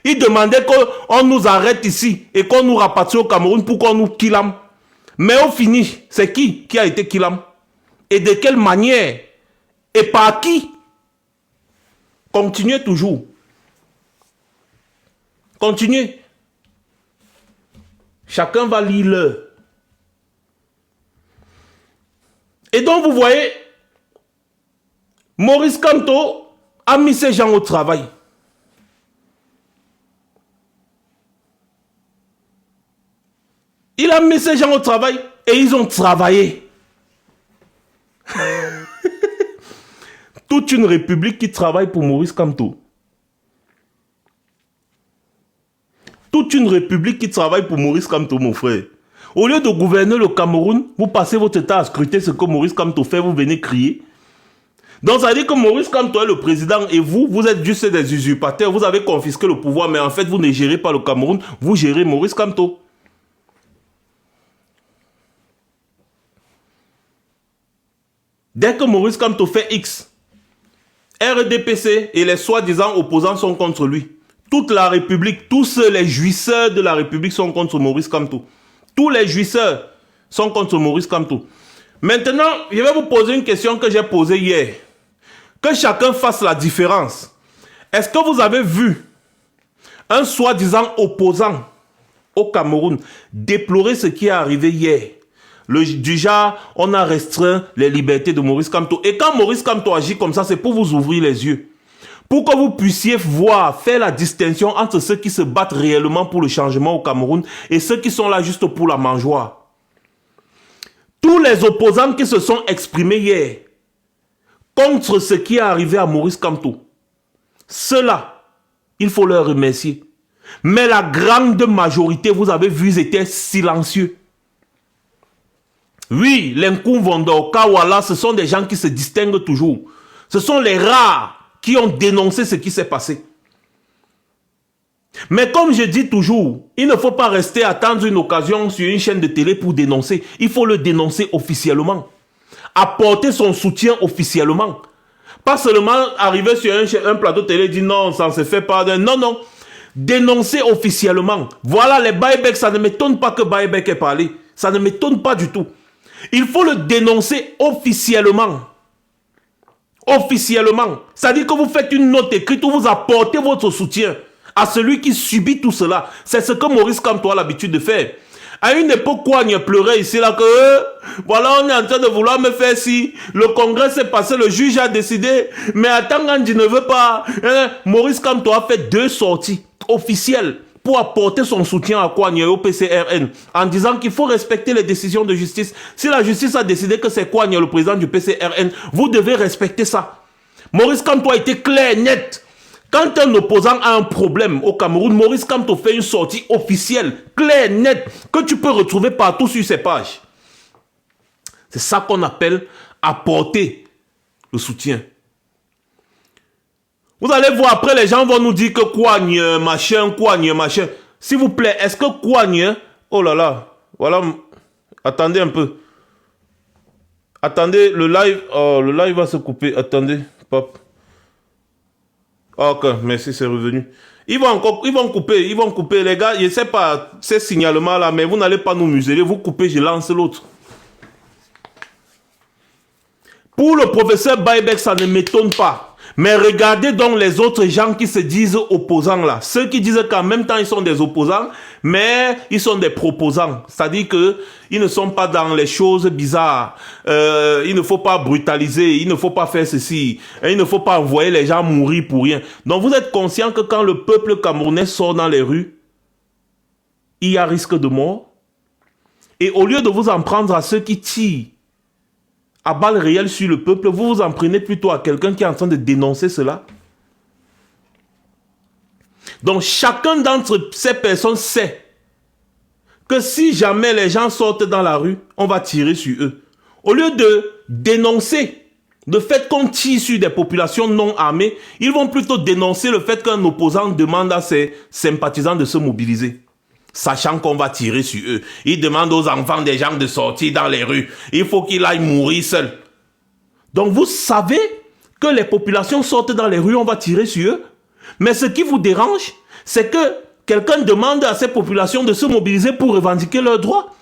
Il demandait qu'on nous arrête ici et qu'on nous rapatrie au Cameroun pour qu'on nous killam. Mais au fini, c'est qui a été killam? Et de quelle manière? Et par qui? Continuez toujours. Continuez. Chacun va lire l'heure. Et donc vous voyez, Maurice Kamto a mis ces gens au travail. Il a mis ces gens au travail et ils ont travaillé. Toute une république qui travaille pour Maurice Kamto. Toute une république qui travaille pour Maurice Kamto, mon frère. Au lieu de gouverner le Cameroun, vous passez votre temps à scruter ce que Maurice Kamto fait, vous venez crier. Donc ça veut dire que Maurice Kamto est le président et vous êtes juste des usurpateurs, vous avez confisqué le pouvoir, mais en fait vous ne gérez pas le Cameroun, vous gérez Maurice Kamto. Dès que Maurice Kamto fait X, RDPC et les soi-disant opposants sont contre lui. Toute la République, tous les jouisseurs de la République sont contre Maurice Kamto. Tous les jouisseurs sont contre Maurice Kamto. Maintenant, je vais vous poser une question que j'ai posée hier. Que chacun fasse la différence. Est-ce que vous avez vu un soi-disant opposant au Cameroun déplorer ce qui est arrivé hier? Du genre, on a restreint les libertés de Maurice Kamto. Et quand Maurice Kamto agit comme ça, c'est pour vous ouvrir les yeux. Pour que vous puissiez voir, faire la distinction entre ceux qui se battent réellement pour le changement au Cameroun et ceux qui sont là juste pour la mangeoire. Tous les opposants qui se sont exprimés hier contre ce qui est arrivé à Maurice Kamto, ceux-là, il faut leur remercier. Mais la grande majorité, vous avez vu, ils étaient silencieux. Oui, l'Nkoumvondo, Kawala, ce sont des gens qui se distinguent toujours. Ce sont les rares qui ont dénoncé ce qui s'est passé. Mais comme je dis toujours, il ne faut pas rester attendre une occasion sur une chaîne de télé pour dénoncer. Il faut le dénoncer officiellement. Apporter son soutien officiellement. Pas seulement arriver sur un plateau télé et dire non, ça ne se fait pas. Non, non. Dénoncer officiellement. Voilà les buybacks, ça ne m'étonne pas que Buyback ait parlé. Ça ne m'étonne pas du tout. Il faut le dénoncer officiellement. Officiellement. C'est-à-dire que vous faites une note écrite où vous apportez votre soutien à celui qui subit tout cela. C'est ce que Maurice Kamto a l'habitude de faire. À une époque, quoi, on pleurait ici, là, que voilà, on est en train de vouloir me faire si le congrès s'est passé, le juge a décidé, mais attends, Gandhi ne veut pas. Maurice Kamto a fait 2 sorties officielles pour apporter son soutien à Kouania et au PCRN, en disant qu'il faut respecter les décisions de justice. Si la justice a décidé que c'est Kouania le président du PCRN, vous devez respecter ça. Maurice Kamto a été clair, net. Quand un opposant a un problème au Cameroun, Maurice Kamto fait une sortie officielle, claire, nette, que tu peux retrouver partout sur ses pages. C'est ça qu'on appelle apporter le soutien. Vous allez voir, après les gens vont nous dire que Kouania, machin. S'il vous plaît, est-ce que Kouania... Oh là là, voilà, attendez un peu. Attendez, le live va se couper, attendez, pop. Ok, merci, c'est revenu. Ils vont couper, les gars, je ne sais pas ces signalements là, mais vous n'allez pas nous museler, vous coupez, je lance l'autre. Pour le professeur Buyback, ça ne m'étonne pas. Mais regardez donc les autres gens qui se disent opposants là. Ceux qui disent qu'en même temps ils sont des opposants, mais ils sont des proposants. C'est-à-dire qu'ils ne sont pas dans les choses bizarres. Il ne faut pas brutaliser, il ne faut pas faire ceci. Il ne faut pas envoyer les gens mourir pour rien. Donc vous êtes conscient que quand le peuple camerounais sort dans les rues, il y a risque de mort. Et au lieu de vous en prendre à ceux qui tirent à balles réelles sur le peuple, vous vous en prenez plutôt à quelqu'un qui est en train de dénoncer cela. Donc chacun d'entre ces personnes sait que si jamais les gens sortent dans la rue, on va tirer sur eux. Au lieu de dénoncer le fait qu'on tire sur des populations non armées, ils vont plutôt dénoncer le fait qu'un opposant demande à ses sympathisants de se mobiliser. Sachant qu'on va tirer sur eux. Ils demandent aux enfants des gens de sortir dans les rues. Il faut qu'ils aillent mourir seuls. Donc vous savez que les populations sortent dans les rues, on va tirer sur eux. Mais ce qui vous dérange, c'est que quelqu'un demande à ces populations de se mobiliser pour revendiquer leurs droits.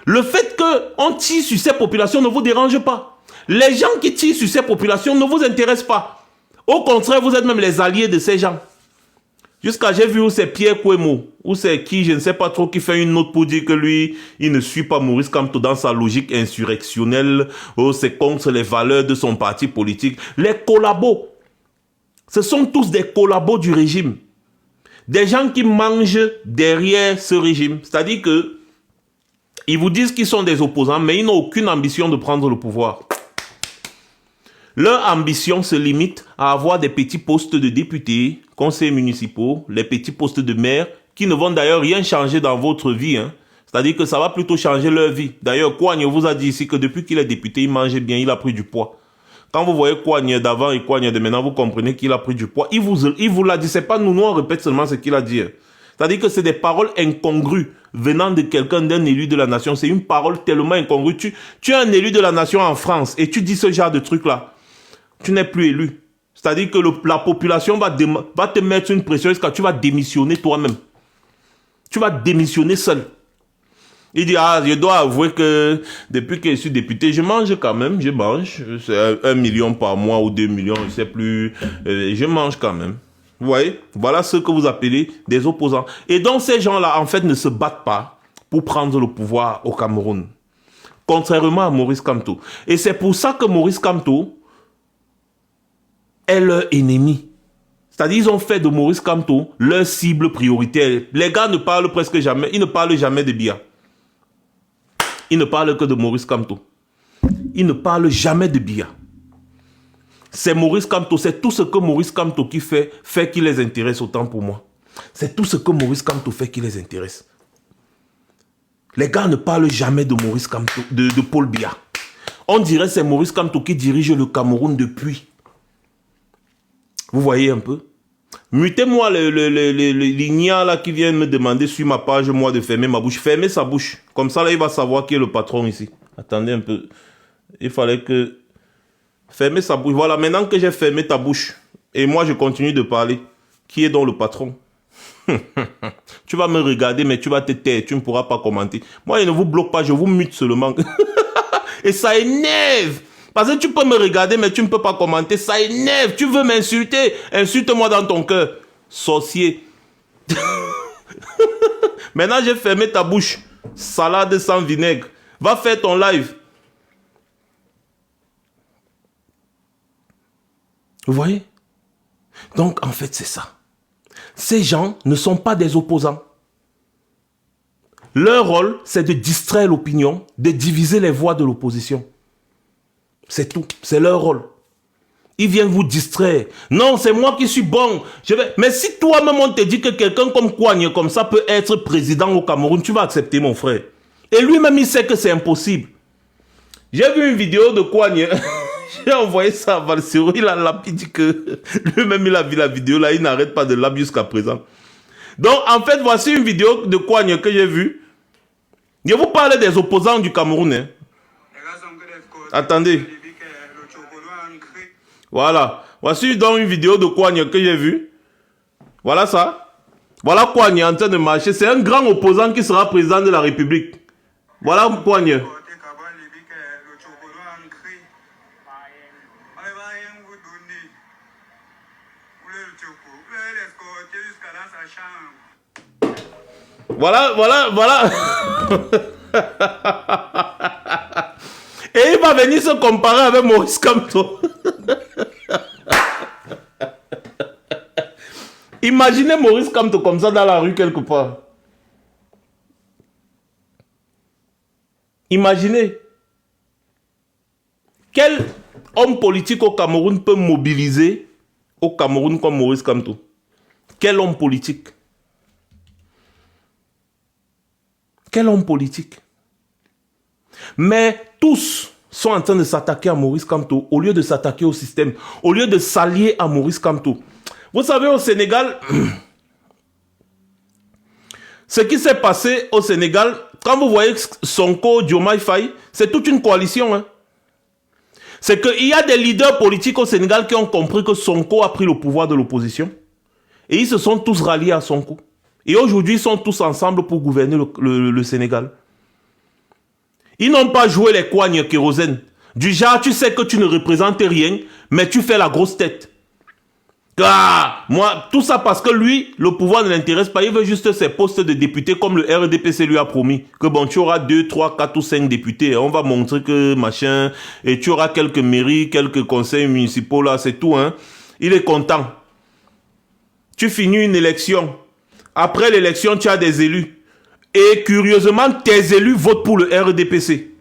Le fait qu'on tire sur ces populations ne vous dérange pas. Les gens qui tirent sur ces populations ne vous intéressent pas. Au contraire, vous êtes même les alliés de ces gens. Jusqu'à j'ai vu où c'est Pierre Kouemo, où c'est qui, je ne sais pas trop, qui fait une note pour dire que lui, il ne suit pas Maurice Kamto dans sa logique insurrectionnelle, où c'est contre les valeurs de son parti politique. Les collabos, ce sont tous des collabos du régime. Des gens qui mangent derrière ce régime. C'est-à-dire que ils vous disent qu'ils sont des opposants, mais ils n'ont aucune ambition de prendre le pouvoir. Leur ambition se limite à avoir des petits postes de députés, conseillers municipaux, les petits postes de maire, qui ne vont d'ailleurs rien changer dans votre vie. Hein. C'est-à-dire que ça va plutôt changer leur vie. D'ailleurs, Kouagne vous a dit ici que depuis qu'il est député, il mangeait bien, il a pris du poids. Quand vous voyez Kouagne d'avant et Kouagne de maintenant, vous comprenez qu'il a pris du poids. Il vous l'a dit, c'est pas nous, on répète seulement ce qu'il a dit. C'est-à-dire que c'est des paroles incongrues venant de quelqu'un, d'un élu de la nation. C'est une parole tellement incongrue. Tu es un élu de la nation en France et tu dis ce genre de truc-là. Tu n'es plus élu. C'est-à-dire que la population va te mettre une pression jusqu'à tu vas démissionner toi-même. Tu vas démissionner seul. Il dit, ah, je dois avouer que depuis que je suis député, je mange quand même, je mange. C'est 1 million par mois ou 2 millions, je ne sais plus. Je mange quand même. Vous voyez? Voilà ce que vous appelez des opposants. Et donc ces gens-là, en fait, ne se battent pas pour prendre le pouvoir au Cameroun. Contrairement à Maurice Kamto. Et c'est pour ça que Maurice Kamto est leur ennemi. C'est-à-dire ils ont fait de Maurice Kamto leur cible prioritaire. Les gars ne parlent presque jamais, ils ne parlent jamais de Biya. Ils ne parlent que de Maurice Kamto. Ils ne parlent jamais de Biya. C'est Maurice Kamto, c'est tout ce que Maurice Kamto qui fait qui les intéresse autant pour moi. C'est tout ce que Maurice Kamto fait qui les intéresse. Les gars ne parlent jamais de Maurice Kamto, de Paul Biya. On dirait que c'est Maurice Kamto qui dirige le Cameroun depuis. Vous voyez un peu? Mutez-moi l'igna là qui vient me demander sur ma page, moi, de fermer ma bouche. Fermez sa bouche. Comme ça, là, il va savoir qui est le patron ici. Attendez un peu. Il fallait que... Fermez sa bouche. Voilà, maintenant que j'ai fermé ta bouche, et moi, je continue de parler. Qui est donc le patron? Tu vas me regarder, mais tu vas te taire. Tu ne pourras pas commenter. Moi, je ne vous bloque pas, je vous mute seulement. Et ça énerve. Parce que tu peux me regarder, mais tu ne peux pas commenter. Ça énerve. Tu veux m'insulter? Insulte-moi dans ton cœur. Sorcier. Maintenant, j'ai fermé ta bouche. Salade sans vinaigre. Va faire ton live. Vous voyez? Donc, en fait, c'est ça. Ces gens ne sont pas des opposants. Leur rôle, c'est de distraire l'opinion, de diviser les voix de l'opposition. C'est tout. C'est leur rôle. Ils viennent vous distraire. Non, c'est moi qui suis bon. Mais si toi-même, on te dit que quelqu'un comme Kouagne, comme ça, peut être président au Cameroun, tu vas accepter, mon frère. Et lui-même, il sait que c'est impossible. J'ai vu une vidéo de Kouagne. J'ai envoyé ça à Valsero. Il a lapidé que lui-même, il a vu la vidéo. Là, il n'arrête pas de l'ab jusqu'à présent. Donc, en fait, voici une vidéo de Kouagne que j'ai vue. Je vous parle des opposants du Cameroun. Hein. Attendez. Voilà. Voici donc une vidéo de Kouagne que j'ai vue. Voilà ça. Voilà Kouagne en train de marcher. C'est un grand opposant qui sera président de la République. Voilà Kouagne. Voilà. Et il va venir se comparer avec Maurice Kamto. Imaginez Maurice Kamto comme ça dans la rue quelque part. Imaginez. Quel homme politique au Cameroun peut mobiliser au Cameroun comme Maurice Kamto? Quel homme politique? Quel homme politique. Mais tous sont en train de s'attaquer à Maurice Kamto au lieu de s'attaquer au système, au lieu de s'allier à Maurice Kamto. Vous savez, au Sénégal, ce qui s'est passé au Sénégal, quand vous voyez Sonko, Diomaye Faye, c'est toute une coalition. Hein. C'est qu'il y a des leaders politiques au Sénégal qui ont compris que Sonko a pris le pouvoir de l'opposition. Et ils se sont tous ralliés à Sonko. Et aujourd'hui, ils sont tous ensemble pour gouverner le Sénégal. Ils n'ont pas joué les coignes kérosène. Du genre, tu sais que tu ne représentes rien, mais tu fais la grosse tête. Ah, moi, tout ça parce que lui, le pouvoir ne l'intéresse pas. Il veut juste ses postes de députés comme le RDPC lui a promis. Que bon, tu auras 2, 3, 4 ou 5 députés. On va montrer que machin. Et tu auras quelques mairies, quelques conseils municipaux là, c'est tout. Hein. Il est content. Tu finis une élection. Après l'élection, tu as des élus. Et curieusement, tes élus votent pour le RDPC.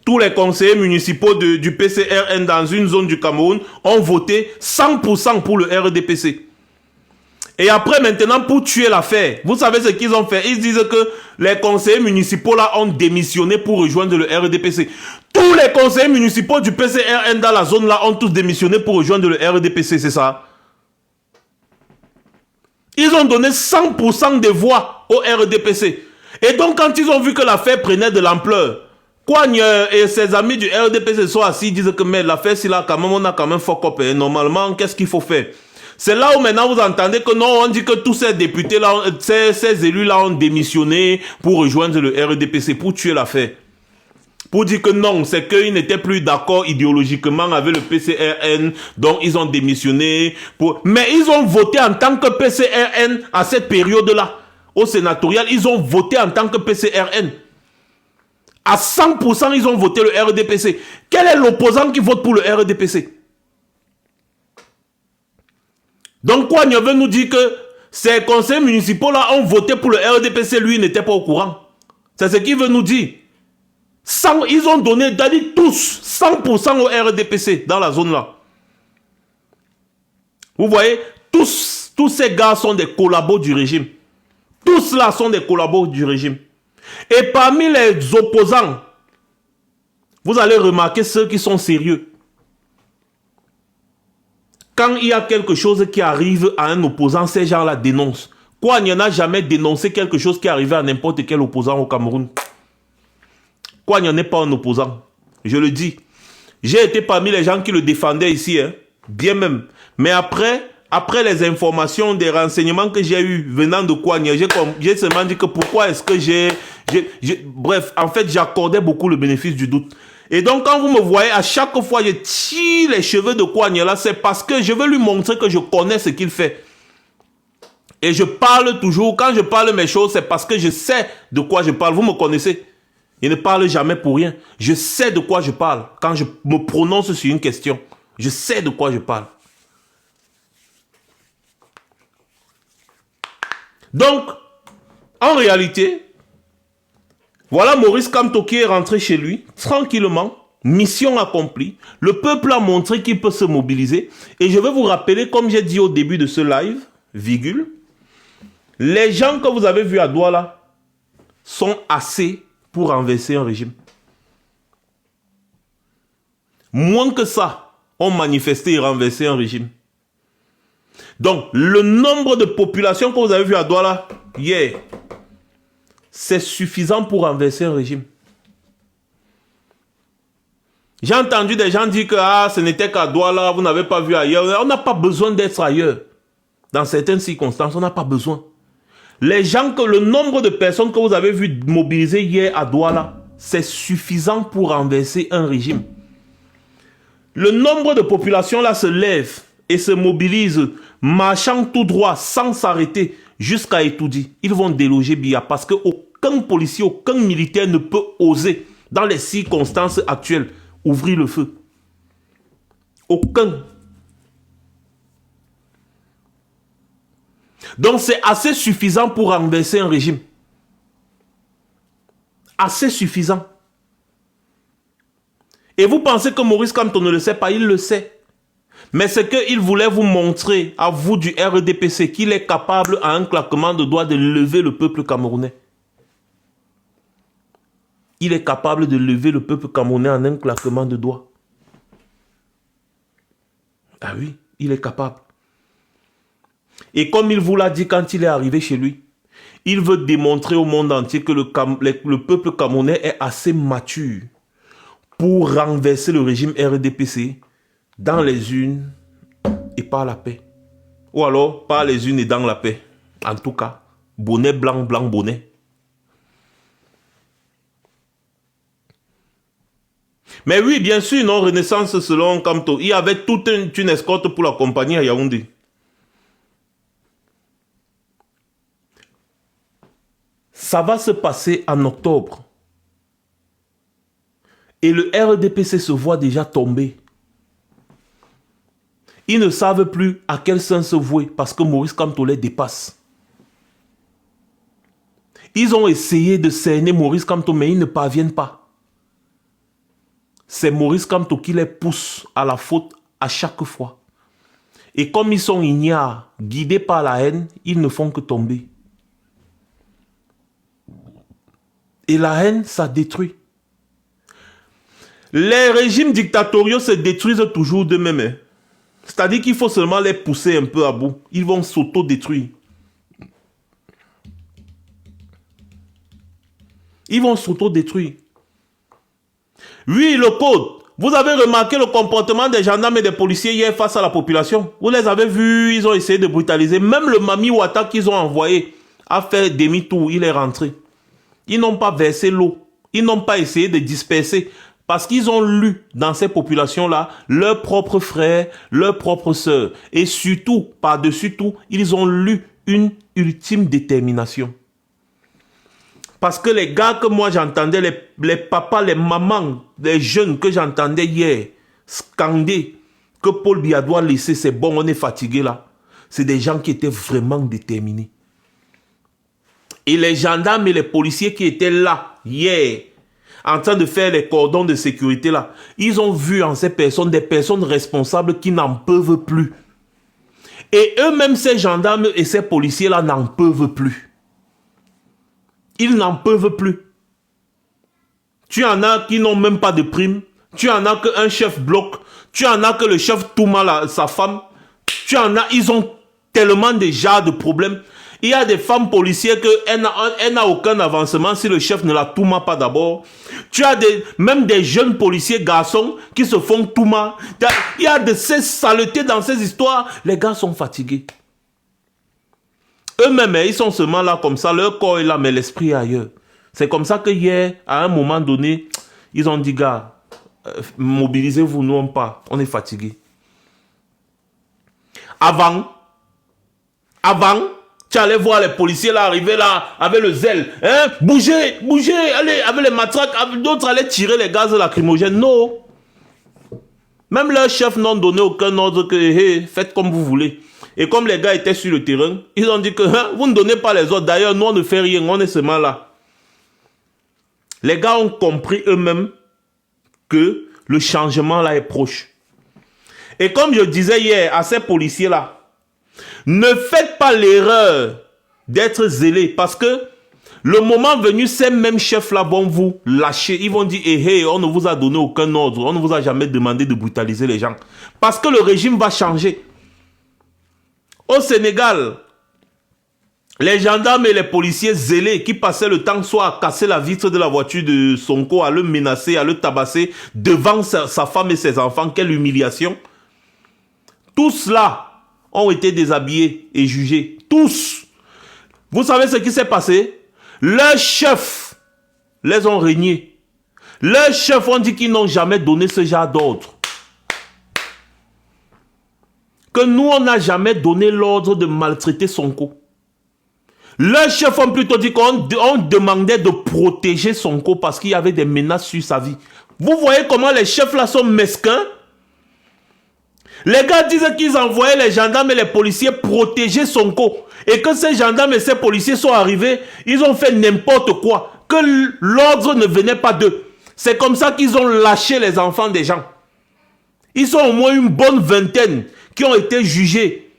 Tous les conseillers municipaux du PCRN dans une zone du Cameroun ont voté 100% pour le RDPC. Et après, maintenant, pour tuer l'affaire, vous savez ce qu'ils ont fait? Ils disent que les conseillers municipaux là ont démissionné pour rejoindre le RDPC. Tous les conseillers municipaux du PCRN dans la zone là ont tous démissionné pour rejoindre le RDPC, c'est ça? Ils ont donné 100% des voix au RDPC. Et donc, quand ils ont vu que l'affaire prenait de l'ampleur, Kouagne et ses amis du RDPC sont assis, ils disent que mais l'affaire, si là, quand même, on a quand même fuck up. Et normalement, qu'est-ce qu'il faut faire? C'est là où maintenant vous entendez que non, on dit que tous ces députés-là, ces élus-là ont démissionné pour rejoindre le RDPC, pour tuer l'affaire. Pour dire que non, c'est qu'ils n'étaient plus d'accord idéologiquement avec le PCRN, donc ils ont démissionné. Mais ils ont voté en tant que PCRN à cette période-là. Au sénatorial, ils ont voté en tant que PCRN. À 100%, ils ont voté le RDPC. Quel est l'opposant qui vote pour le RDPC? Donc quoi, on veut nous dire que ces conseils municipaux-là ont voté pour le RDPC, lui, il n'était pas au courant. C'est ce qu'il veut nous dire. Ils ont donné, tous, 100% au RDPC dans la zone là. Vous voyez, tous ces gars sont des collabos du régime. Tous là sont des collabos du régime. Et parmi les opposants, vous allez remarquer ceux qui sont sérieux. Quand il y a quelque chose qui arrive à un opposant, ces gens-là dénoncent. Quoi, il n'y en a jamais dénoncé quelque chose qui arrivait à n'importe quel opposant au Cameroun. Quoi, il n'y en a pas un opposant. Je le dis. J'ai été parmi les gens qui le défendaient ici. Hein, bien même. Mais après les informations, des renseignements que j'ai eu venant de Kouagne, j'ai seulement dit que pourquoi est-ce que bref, en fait, j'accordais beaucoup le bénéfice du doute. Et donc, quand vous me voyez, à chaque fois, je tire les cheveux de Kouagne là, c'est parce que je veux lui montrer que je connais ce qu'il fait. Et je parle toujours, quand je parle mes choses, c'est parce que je sais de quoi je parle. Vous me connaissez. Je ne parle jamais pour rien. Je sais de quoi je parle. Quand je me prononce sur une question, je sais de quoi je parle. Donc, en réalité, voilà Maurice Kamto qui est rentré chez lui, tranquillement, mission accomplie. Le peuple a montré qu'il peut se mobiliser. Et je vais vous rappeler, comme j'ai dit au début de ce live, virgule, les gens que vous avez vus à Douala sont assez pour renverser un régime. Moins que ça, ont manifesté et renversé un régime. Donc, le nombre de populations que vous avez vu à Douala hier, c'est suffisant pour renverser un régime. J'ai entendu des gens dire que ce n'était qu'à Douala, vous n'avez pas vu ailleurs. On n'a pas besoin d'être ailleurs. Dans certaines circonstances, on n'a pas besoin. Le nombre de personnes que vous avez vu mobiliser hier à Douala, c'est suffisant pour renverser un régime. Le nombre de populations là se lève et se mobilise, marchant tout droit, sans s'arrêter, jusqu'à Etoudi. Ils vont déloger Biya parce qu'aucun policier, aucun militaire ne peut oser, dans les circonstances actuelles, ouvrir le feu. Aucun. Donc c'est assez suffisant pour renverser un régime. Assez suffisant. Et vous pensez que Maurice Kamto ne le sait pas? Il le sait. Mais c'est qu'il voulait vous montrer, à vous du RDPC, qu'il est capable à un claquement de doigts de lever le peuple camerounais. Il est capable de lever le peuple camerounais en un claquement de doigts. Ah oui, il est capable. Et comme il vous l'a dit quand il est arrivé chez lui, il veut démontrer au monde entier que le peuple camerounais est assez mature pour renverser le régime RDPC dans les urnes et par la paix. Ou alors par les urnes et dans la paix. En tout cas, bonnet blanc, blanc, bonnet. Mais oui, bien sûr, non, Renaissance selon Kamto, il y avait toute une escorte pour l'accompagner à Yaoundé. Ça va se passer en octobre. Et le RDPC se voit déjà tomber. Ils ne savent plus à quel sens se vouer parce que Maurice Kamto les dépasse. Ils ont essayé de cerner Maurice Kamto, mais ils ne parviennent pas. C'est Maurice Kamto qui les pousse à la faute à chaque fois. Et comme ils sont ignares, guidés par la haine, ils ne font que tomber. Et la haine, ça détruit. Les régimes dictatoriaux se détruisent toujours d'eux-mêmes. Hein. C'est-à-dire qu'il faut seulement les pousser un peu à bout. Ils vont s'auto-détruire. Ils vont s'auto-détruire. Oui, le code. Vous avez remarqué le comportement des gendarmes et des policiers hier face à la population. Vous les avez vus, ils ont essayé de brutaliser. Même le Mami Ouattara qu'ils ont envoyé a fait demi-tour, il est rentré. Ils n'ont pas versé l'eau. Ils n'ont pas essayé de disperser. Parce qu'ils ont lu dans ces populations-là leurs propres frères, leurs propres sœurs. Et surtout, par-dessus tout, ils ont lu une ultime détermination. Parce que les gars que moi j'entendais, les papas, les mamans, les jeunes que j'entendais hier, scander que Paul Biya doit laisser, c'est bon, on est fatigué là. C'est des gens qui étaient vraiment déterminés. Et les gendarmes et les policiers qui étaient là hier, en train de faire les cordons de sécurité là, ils ont vu en ces personnes des personnes responsables qui n'en peuvent plus. Et eux-mêmes, ces gendarmes et ces policiers là n'en peuvent plus. Ils n'en peuvent plus. Tu en as qui n'ont même pas de prime. Tu en as qu'un chef bloque. Tu en as que le chef Touma, sa femme. Tu en as, ils ont tellement déjà de problèmes. Il y a des femmes policières qu'elle n'a aucun avancement si le chef ne la Touma pas d'abord. Tu as même des jeunes policiers garçons qui se font Touma. Il y a de ces saletés dans ces histoires. Les gars sont fatigués. Eux-mêmes, ils sont seulement là comme ça, leur corps est là, mais l'esprit est ailleurs. C'est comme ça que hier, à un moment donné, ils ont dit, gars, mobilisez-vous, nous on part, on est fatigués. Avant, tu allais voir les policiers là arriver là, avec le zèle, hein, bougez, allez, avec les matraques, d'autres allaient tirer les gaz lacrymogènes, non. Même leur chef n'ont donné aucun ordre que, hey, faites comme vous voulez. Et comme les gars étaient sur le terrain, ils ont dit que hein, vous ne donnez pas les ordres. D'ailleurs, nous, on ne fait rien. On est seulement là. Les gars ont compris eux-mêmes que le changement là est proche. Et comme je disais hier à ces policiers-là, ne faites pas l'erreur d'être zélés. Parce que le moment venu, ces mêmes chefs-là vont vous lâcher. Ils vont dire, hey, on ne vous a donné aucun ordre. On ne vous a jamais demandé de brutaliser les gens. Parce que le régime va changer. Au Sénégal, les gendarmes et les policiers zélés qui passaient le temps soit à casser la vitre de la voiture de Sonko, à le menacer, à le tabasser devant sa femme et ses enfants, quelle humiliation. Tous là ont été déshabillés et jugés. Tous. Vous savez ce qui s'est passé? Leurs chefs les ont régnés. Leurs chefs ont dit qu'ils n'ont jamais donné ce genre d'ordre. Que nous, on n'a jamais donné l'ordre de maltraiter Sonko. Leurs chefs ont plutôt dit qu'on demandait de protéger Sonko parce qu'il y avait des menaces sur sa vie. Vous voyez comment les chefs là sont mesquins? Les gars disent qu'ils envoyaient les gendarmes et les policiers protéger Sonko. Et que ces gendarmes et ces policiers sont arrivés, ils ont fait n'importe quoi. Que l'ordre ne venait pas d'eux. C'est comme ça qu'ils ont lâché les enfants des gens. Ils sont au moins une bonne vingtaine qui ont été jugés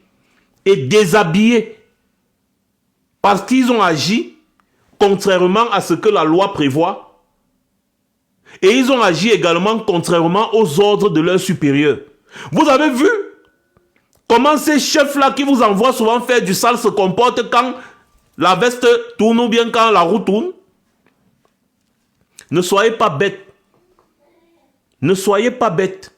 et déshabillés parce qu'ils ont agi contrairement à ce que la loi prévoit Et ils ont agi également contrairement aux ordres de leurs supérieurs. Vous avez vu comment ces chefs-là qui vous envoient souvent faire du sale se comportent quand la veste tourne ou bien quand la roue tourne? Ne soyez pas bêtes. Ne soyez pas bêtes.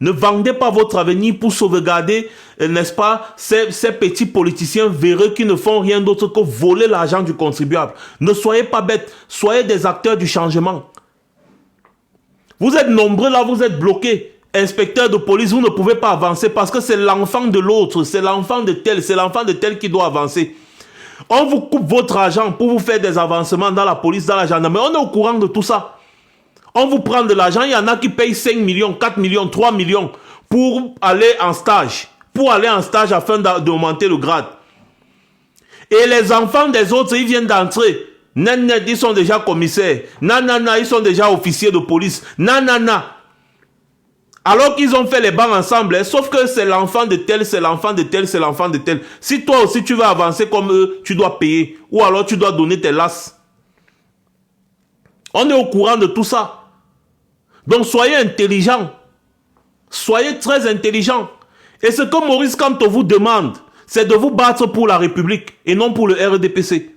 Ne vendez pas votre avenir pour sauvegarder, n'est-ce pas, ces petits politiciens véreux qui ne font rien d'autre que voler l'argent du contribuable. Ne soyez pas bêtes. Soyez des acteurs du changement. Vous êtes nombreux là, vous êtes bloqués. Inspecteur de police, vous ne pouvez pas avancer parce que c'est l'enfant de l'autre, c'est l'enfant de tel, c'est l'enfant de tel qui doit avancer. On vous coupe votre argent pour vous faire des avancements dans la police, dans la gendarmerie. On est au courant de tout ça. On vous prend de l'argent, il y en a qui payent 5 millions, 4 millions, 3 millions pour aller en stage. Pour aller en stage afin d'augmenter le grade. Et les enfants des autres, ils viennent d'entrer. Nanana, ils sont déjà commissaires. Nanana, ils sont déjà officiers de police. Nanana. Alors qu'ils ont fait les bancs ensemble, hein, sauf que c'est l'enfant de tel, c'est l'enfant de tel, c'est l'enfant de tel. Si toi aussi tu veux avancer comme eux, tu dois payer. Ou alors tu dois donner tes lasses. On est au courant de tout ça. Donc soyez intelligents. Soyez très intelligents. Et ce que Maurice Kamto vous demande, c'est de vous battre pour la République et non pour le RDPC.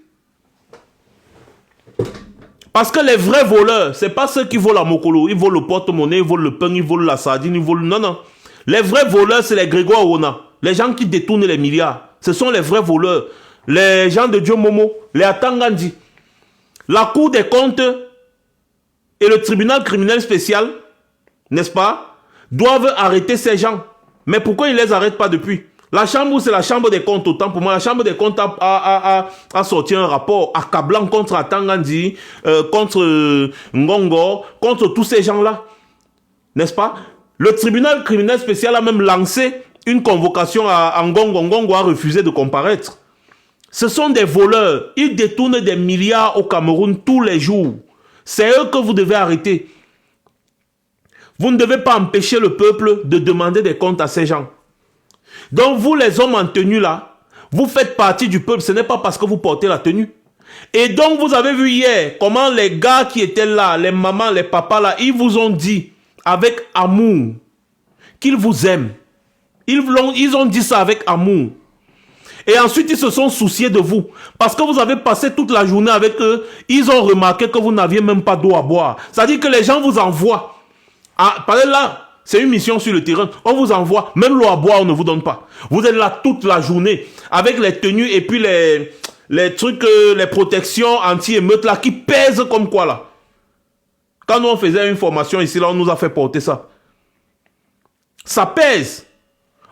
Parce que les vrais voleurs, ce n'est pas ceux qui volent la Mokolo. Ils volent le porte-monnaie, ils volent le pain, ils volent la sardine, ils volent... Non, non. Les vrais voleurs, c'est les Grégoire Ona. Les gens qui détournent les milliards. Ce sont les vrais voleurs. Les gens de Dieu Momo, les Atangandi. La Cour des comptes et le tribunal criminel spécial, n'est-ce pas, doivent arrêter ces gens. Mais pourquoi ils ne les arrêtent pas depuis? La chambre, c'est la chambre des comptes, autant pour moi. La chambre des comptes a sorti un rapport accablant contre Atangandi, contre Ngongo, contre tous ces gens-là. N'est-ce pas? Le tribunal criminel spécial a même lancé une convocation à Ngongo. Ngongo a refusé de comparaître. Ce sont des voleurs. Ils détournent des milliards au Cameroun tous les jours. C'est eux que vous devez arrêter. Vous ne devez pas empêcher le peuple de demander des comptes à ces gens. Donc vous les hommes en tenue là, vous faites partie du peuple, ce n'est pas parce que vous portez la tenue. Et donc vous avez vu hier comment les gars qui étaient là, les mamans, les papas là, ils vous ont dit avec amour qu'ils vous aiment. Ils ont dit ça avec amour. Et ensuite ils se sont souciés de vous. Parce que vous avez passé toute la journée avec eux, ils ont remarqué que vous n'aviez même pas d'eau à boire. C'est-à-dire que les gens vous envoient. Par là, c'est une mission sur le terrain. On vous envoie, même l'eau à boire, on ne vous donne pas. Vous êtes là toute la journée avec les tenues et puis les trucs, les protections anti-émeutes là qui pèsent comme quoi là. Quand nous on faisait une formation ici, là, on nous a fait porter ça. Ça pèse.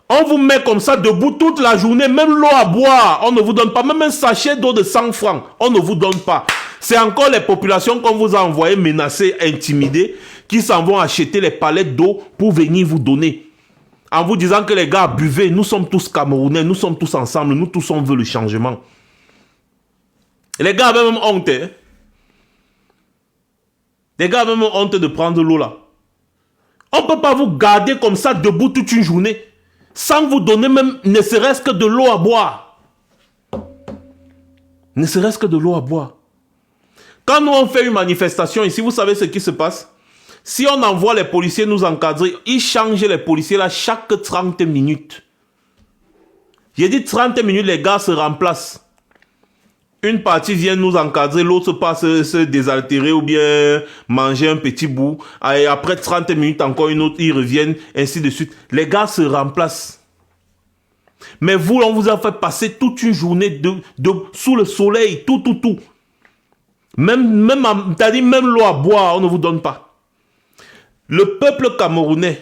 On vous met comme ça debout toute la journée, même l'eau à boire, on ne vous donne pas. Même un sachet d'eau de 100 francs, on ne vous donne pas. C'est encore les populations qu'on vous a envoyées menacées, intimidées, qui s'en vont acheter les palettes d'eau pour venir vous donner. En vous disant que les gars, buvez, nous sommes tous Camerounais, nous sommes tous ensemble, nous tous on veut le changement. Et les gars avaient même honte. Hein? Les gars avaient même honte de prendre l'eau là. On ne peut pas vous garder comme ça debout toute une journée, sans vous donner même ne serait-ce que de l'eau à boire. Ne serait-ce que de l'eau à boire. Quand nous on fait une manifestation ici, vous savez ce qui se passe? Si on envoie les policiers nous encadrer, ils changent les policiers là chaque 30 minutes. J'ai dit 30 minutes, les gars se remplacent. Une partie vient nous encadrer, l'autre passe se désaltérer ou bien manger un petit bout. Et après 30 minutes, encore une autre, ils reviennent, ainsi de suite. Les gars se remplacent. Mais vous, on vous a fait passer toute une journée sous le soleil, tout. Même l'eau à boire, on ne vous donne pas. Le peuple camerounais,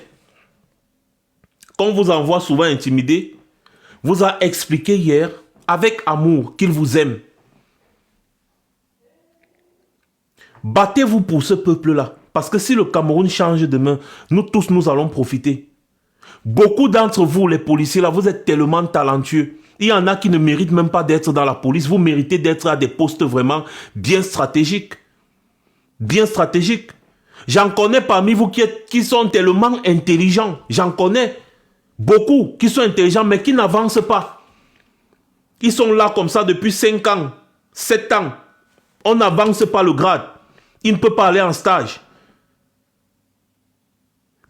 qu'on vous envoie souvent intimidé, vous a expliqué hier, avec amour, qu'il vous aime. Battez-vous pour ce peuple-là. Parce que si le Cameroun change demain, nous tous, nous allons profiter. Beaucoup d'entre vous, les policiers, là, vous êtes tellement talentueux. Il y en a qui ne méritent même pas d'être dans la police. Vous méritez d'être à des postes vraiment bien stratégiques. Bien stratégiques. J'en connais parmi vous qui sont tellement intelligents. J'en connais beaucoup qui sont intelligents mais qui n'avancent pas. Ils sont là comme ça depuis 5 ans, 7 ans. On n'avance pas le grade. Ils ne peuvent pas aller en stage.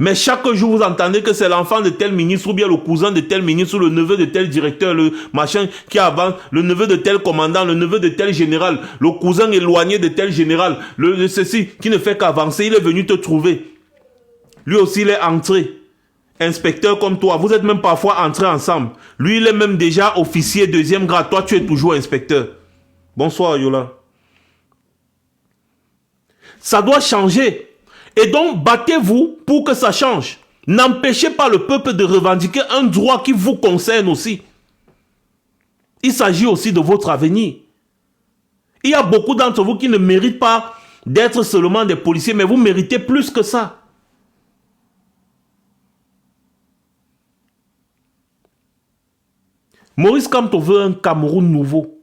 Mais chaque jour, vous entendez que c'est l'enfant de tel ministre, ou bien le cousin de tel ministre, ou le neveu de tel directeur, le machin qui avance, le neveu de tel commandant, le neveu de tel général, le cousin éloigné de tel général, le ceci qui ne fait qu'avancer, il est venu te trouver. Lui aussi, il est entré. Inspecteur comme toi, vous êtes même parfois entrés ensemble. Lui, il est même déjà officier deuxième grade. Toi, tu es toujours inspecteur. Bonsoir, Yola. Ça doit changer. Et donc, battez-vous pour que ça change. N'empêchez pas le peuple de revendiquer un droit qui vous concerne aussi. Il s'agit aussi de votre avenir. Il y a beaucoup d'entre vous qui ne méritent pas d'être seulement des policiers, mais vous méritez plus que ça. Maurice Kamto veut un Cameroun nouveau.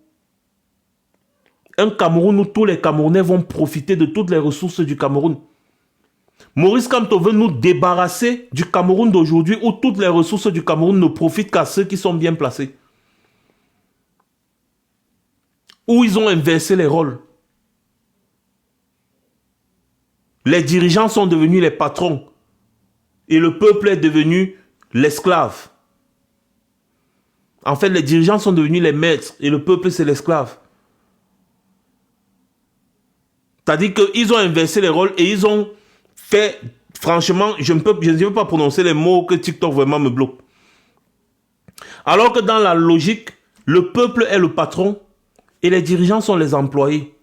Un Cameroun où tous les Camerounais vont profiter de toutes les ressources du Cameroun. Maurice Kamto veut nous débarrasser du Cameroun d'aujourd'hui où toutes les ressources du Cameroun ne profitent qu'à ceux qui sont bien placés. Où ils ont inversé les rôles. Les dirigeants sont devenus les patrons et le peuple est devenu l'esclave. En fait, les dirigeants sont devenus les maîtres et le peuple c'est l'esclave. C'est-à-dire qu'ils ont inversé les rôles et ils ont fait, franchement, je ne veux pas prononcer les mots que TikTok vraiment me bloque. Alors que dans la logique, le peuple est le patron et les dirigeants sont les employés.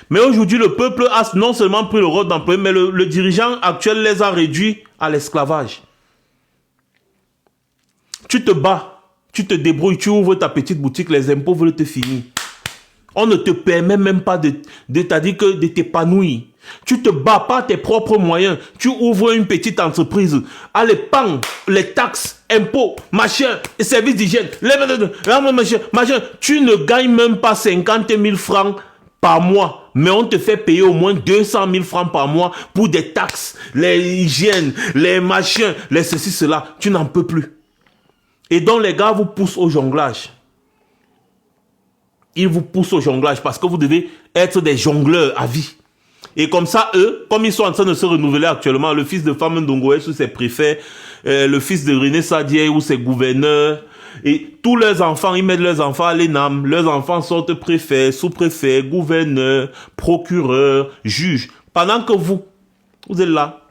Mais aujourd'hui, le peuple a non seulement pris le rôle d'employé, mais le dirigeant actuel les a réduits à l'esclavage. Tu te bats, tu te débrouilles, tu ouvres ta petite boutique, les impôts veulent te finir. On ne te permet même pas de t'épanouir. Tu te bats par tes propres moyens. Tu ouvres une petite entreprise. Allez, pang, les taxes, impôts, machin, services d'hygiène, machin. Tu ne gagnes même pas 50 000 francs par mois. Mais on te fait payer au moins 200 000 francs par mois pour des taxes, les hygiènes, les machins, les ceci, cela. Tu n'en peux plus. Et donc les gars vous poussent au jonglage. Ils vous poussent au jonglage parce que vous devez être des jongleurs à vie. Et comme ça, eux, comme ils sont en train de se renouveler actuellement, le fils de Femme Ndongoès ou ses préfets, le fils de René Sadier ou ses gouverneurs, et tous leurs enfants, ils mettent leurs enfants à l'ENAM. Leurs enfants sortent préfets, sous-préfets, gouverneurs, procureurs, juges. Pendant que vous êtes là,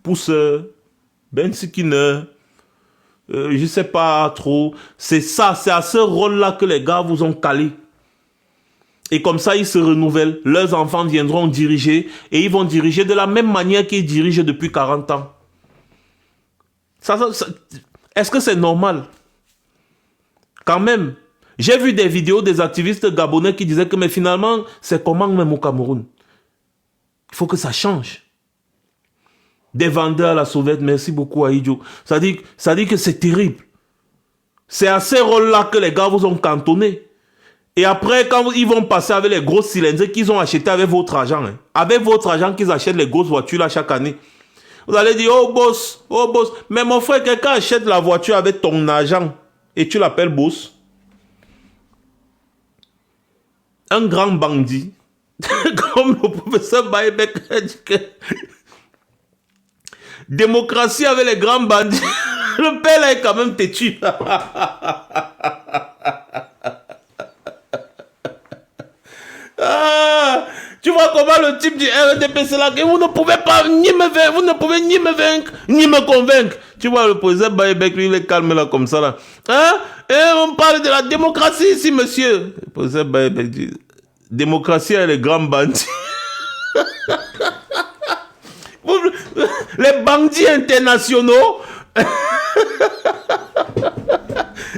pousseurs, bensikineurs, je sais pas trop. C'est ça, c'est à ce rôle-là que les gars vous ont calé. Et comme ça, ils se renouvellent. Leurs enfants viendront diriger et ils vont diriger de la même manière qu'ils dirigent depuis 40 ans. Est-ce que c'est normal? Quand même, j'ai vu des vidéos des activistes gabonais qui disaient que mais finalement, c'est comment même au Cameroun? Il faut que ça change. Des vendeurs à la sauvette, merci beaucoup Aïdjo. Ça dit que c'est terrible. C'est à ces rôles-là que les gars vous ont cantonné. Et après, quand ils vont passer avec les grosses cylindres qu'ils ont achetés avec votre argent, hein, avec votre argent qu'ils achètent les grosses voitures là chaque année, vous allez dire, oh boss, mais mon frère, quelqu'un achète la voiture avec ton argent et tu l'appelles boss. Un grand bandit, comme le professeur Baïbek a dit que démocratie avec les grands bandits. Le père là est quand même têtu. Tu vois comment le type du RDP c'est là que vous ne pouvez pas ni me vaincre, vous ne pouvez ni me vaincre, ni me convaincre. Tu vois le président Baïbek, lui il est calme là comme ça là. Et on parle de la démocratie ici monsieur. Le président Baïbek dit, démocratie avec les grands bandits. Les bandits internationaux.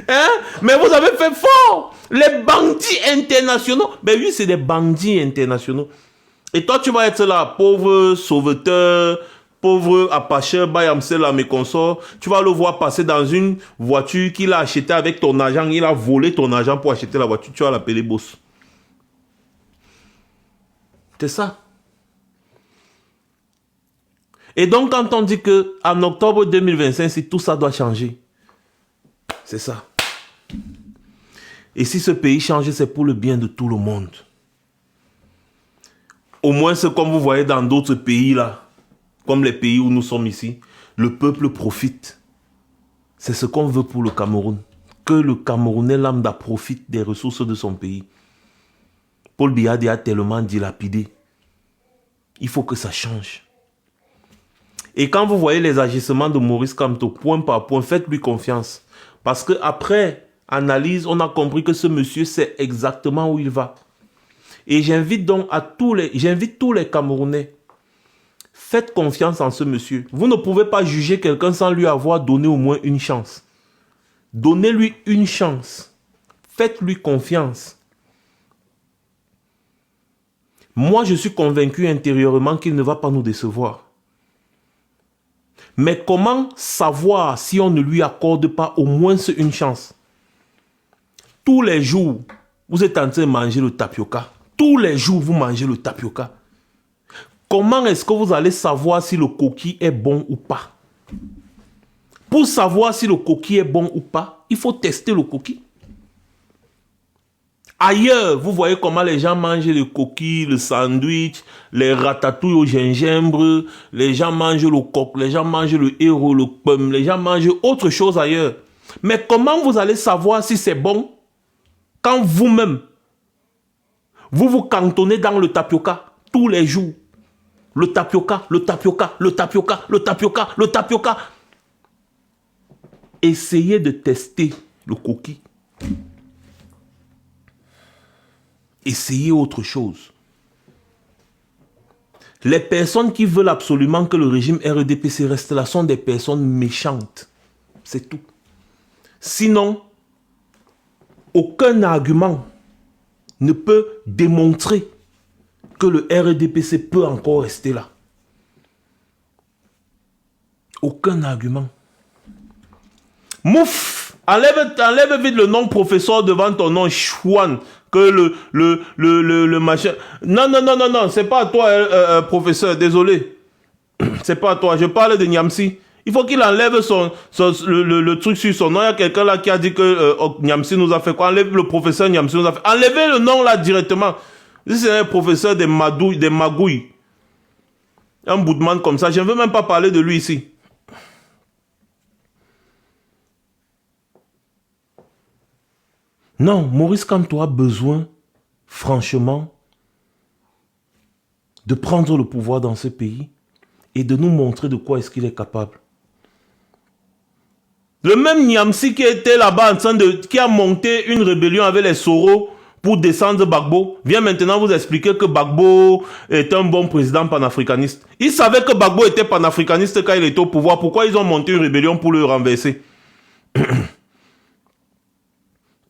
Hein? Mais vous avez fait fort. Les bandits internationaux. Ben oui, c'est des bandits internationaux. Et toi, tu vas être là, pauvre sauveteur, pauvre apacheur, bayamsel, mes consorts. Tu vas le voir passer dans une voiture qu'il a achetée avec ton argent. Il a volé ton argent pour acheter la voiture. Tu vas l'appeler boss. C'est ça. Et donc, quand on dit qu'en octobre 2025, si tout ça doit changer, c'est ça. Et si ce pays change, c'est pour le bien de tout le monde. Au moins, c'est comme vous voyez dans d'autres pays, là, comme les pays où nous sommes ici, le peuple profite. C'est ce qu'on veut pour le Cameroun. Que le Camerounais lambda profite des ressources de son pays. Paul Biya a tellement dilapidé. Il faut que ça change. Et quand vous voyez les agissements de Maurice Kamto, point par point, faites-lui confiance. Parce qu'après analyse, on a compris que ce monsieur sait exactement où il va. Et j'invite donc tous les Camerounais, faites confiance en ce monsieur. Vous ne pouvez pas juger quelqu'un sans lui avoir donné au moins une chance. Donnez-lui une chance. Faites-lui confiance. Moi, je suis convaincu intérieurement qu'il ne va pas nous décevoir. Mais comment savoir si on ne lui accorde pas au moins une chance? Tous les jours, vous êtes en train de manger le tapioca. Tous les jours, vous mangez le tapioca. Comment est-ce que vous allez savoir si le coquille est bon ou pas? Pour savoir si le coquille est bon ou pas, il faut tester le coquille. Ailleurs, vous voyez comment les gens mangent le coquille, le sandwich, les ratatouilles au gingembre, les gens mangent le coq, les gens mangent le héros, le pomme, les gens mangent autre chose ailleurs. Mais comment vous allez savoir si c'est bon quand vous-même, vous vous cantonnez dans le tapioca tous les jours? Le tapioca, le tapioca, le tapioca, le tapioca, le tapioca. Essayez de tester le coquille. Essayez autre chose. Les personnes qui veulent absolument que le régime RDPC reste là sont des personnes méchantes. C'est tout. Sinon, aucun argument ne peut démontrer que le RDPC peut encore rester là. Aucun argument. Mouf! Enlève vite le nom professeur devant ton nom Chouan. Que le machin... Non, c'est pas à toi, professeur, désolé. C'est pas à toi, je parle de Niamsi. Il faut qu'il enlève le truc sur son nom. Il y a quelqu'un là qui a dit que Niamsi nous a fait quoi? Enlève le professeur Niamsi nous a fait... Enlevez le nom là directement. Si c'est un professeur des magouilles, un bout de man comme ça, je ne veux même pas parler de lui ici. Non, Maurice Kamto a besoin, franchement, de prendre le pouvoir dans ce pays et de nous montrer de quoi est-ce qu'il est capable. Le même Niamsi qui était là-bas qui a monté une rébellion avec les Soro pour descendre Gbagbo, vient maintenant vous expliquer que Gbagbo est un bon président panafricaniste. Ils savaient que Gbagbo était panafricaniste quand il était au pouvoir. Pourquoi ils ont monté une rébellion pour le renverser?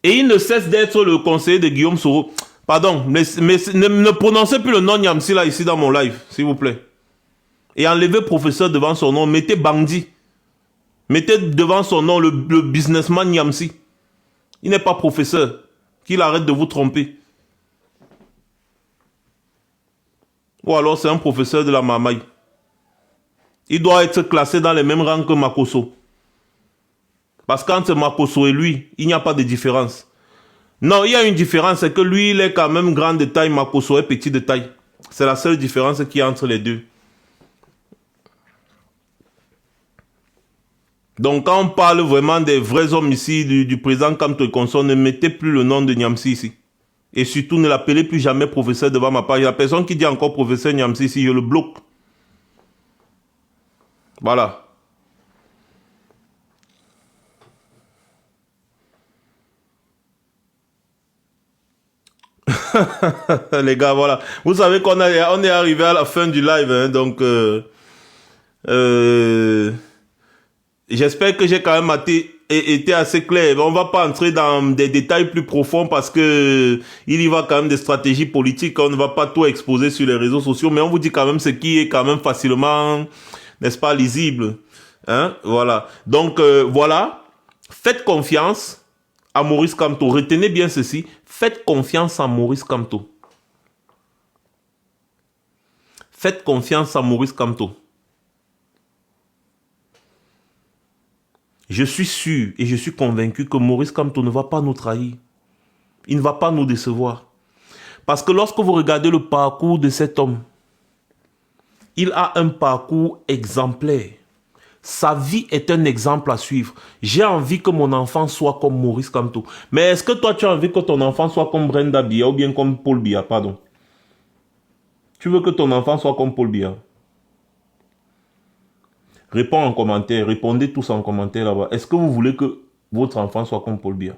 Et il ne cesse d'être le conseiller de Guillaume Soro. Pardon, mais ne prononcez plus le nom Niamsi là, ici dans mon live, s'il vous plaît. Et enlevez professeur devant son nom, mettez Bandi. Mettez devant son nom le businessman Niamsi. Il n'est pas professeur. Qu'il arrête de vous tromper. Ou alors c'est un professeur de la mamaille. Il doit être classé dans les mêmes rangs que Makosso. Parce qu'entre Makosso et lui, il n'y a pas de différence. Non, il y a une différence, c'est que lui, il est quand même grand de taille, Makosso est petit de taille. C'est la seule différence qu'il y a entre les deux. Donc quand on parle vraiment des vrais hommes ici, du président Kamto et consort, ne mettez plus le nom de Niamsi ici. Et surtout, ne l'appelez plus jamais professeur devant ma page. La personne qui dit encore professeur Niamsi ici, je le bloque. Voilà. Les gars, voilà. Vous savez qu'on est arrivé à la fin du live, hein, donc... j'espère que j'ai quand même été assez clair. On ne va pas entrer dans des détails plus profonds parce que il y va quand même des stratégies politiques. On ne va pas tout exposer sur les réseaux sociaux, mais on vous dit quand même ce qui est quand même facilement, n'est-ce pas, lisible. Hein? Voilà. Donc, voilà. Faites confiance à Maurice Kamto. Retenez bien ceci. Faites confiance à Maurice Kamto. Faites confiance à Maurice Kamto. Je suis sûr et je suis convaincu que Maurice Kamto ne va pas nous trahir. Il ne va pas nous décevoir. Parce que lorsque vous regardez le parcours de cet homme, Il a un parcours exemplaire. Sa vie est un exemple à suivre. J'ai envie que mon enfant soit comme Maurice Kamto. Mais est-ce que toi, tu as envie que ton enfant soit comme Brenda Biya ou bien comme Paul Biya, pardon? Tu veux que ton enfant soit comme Paul Biya? Réponds en commentaire. Répondez tous en commentaire là-bas. Est-ce que vous voulez que votre enfant soit comme Paul Biya?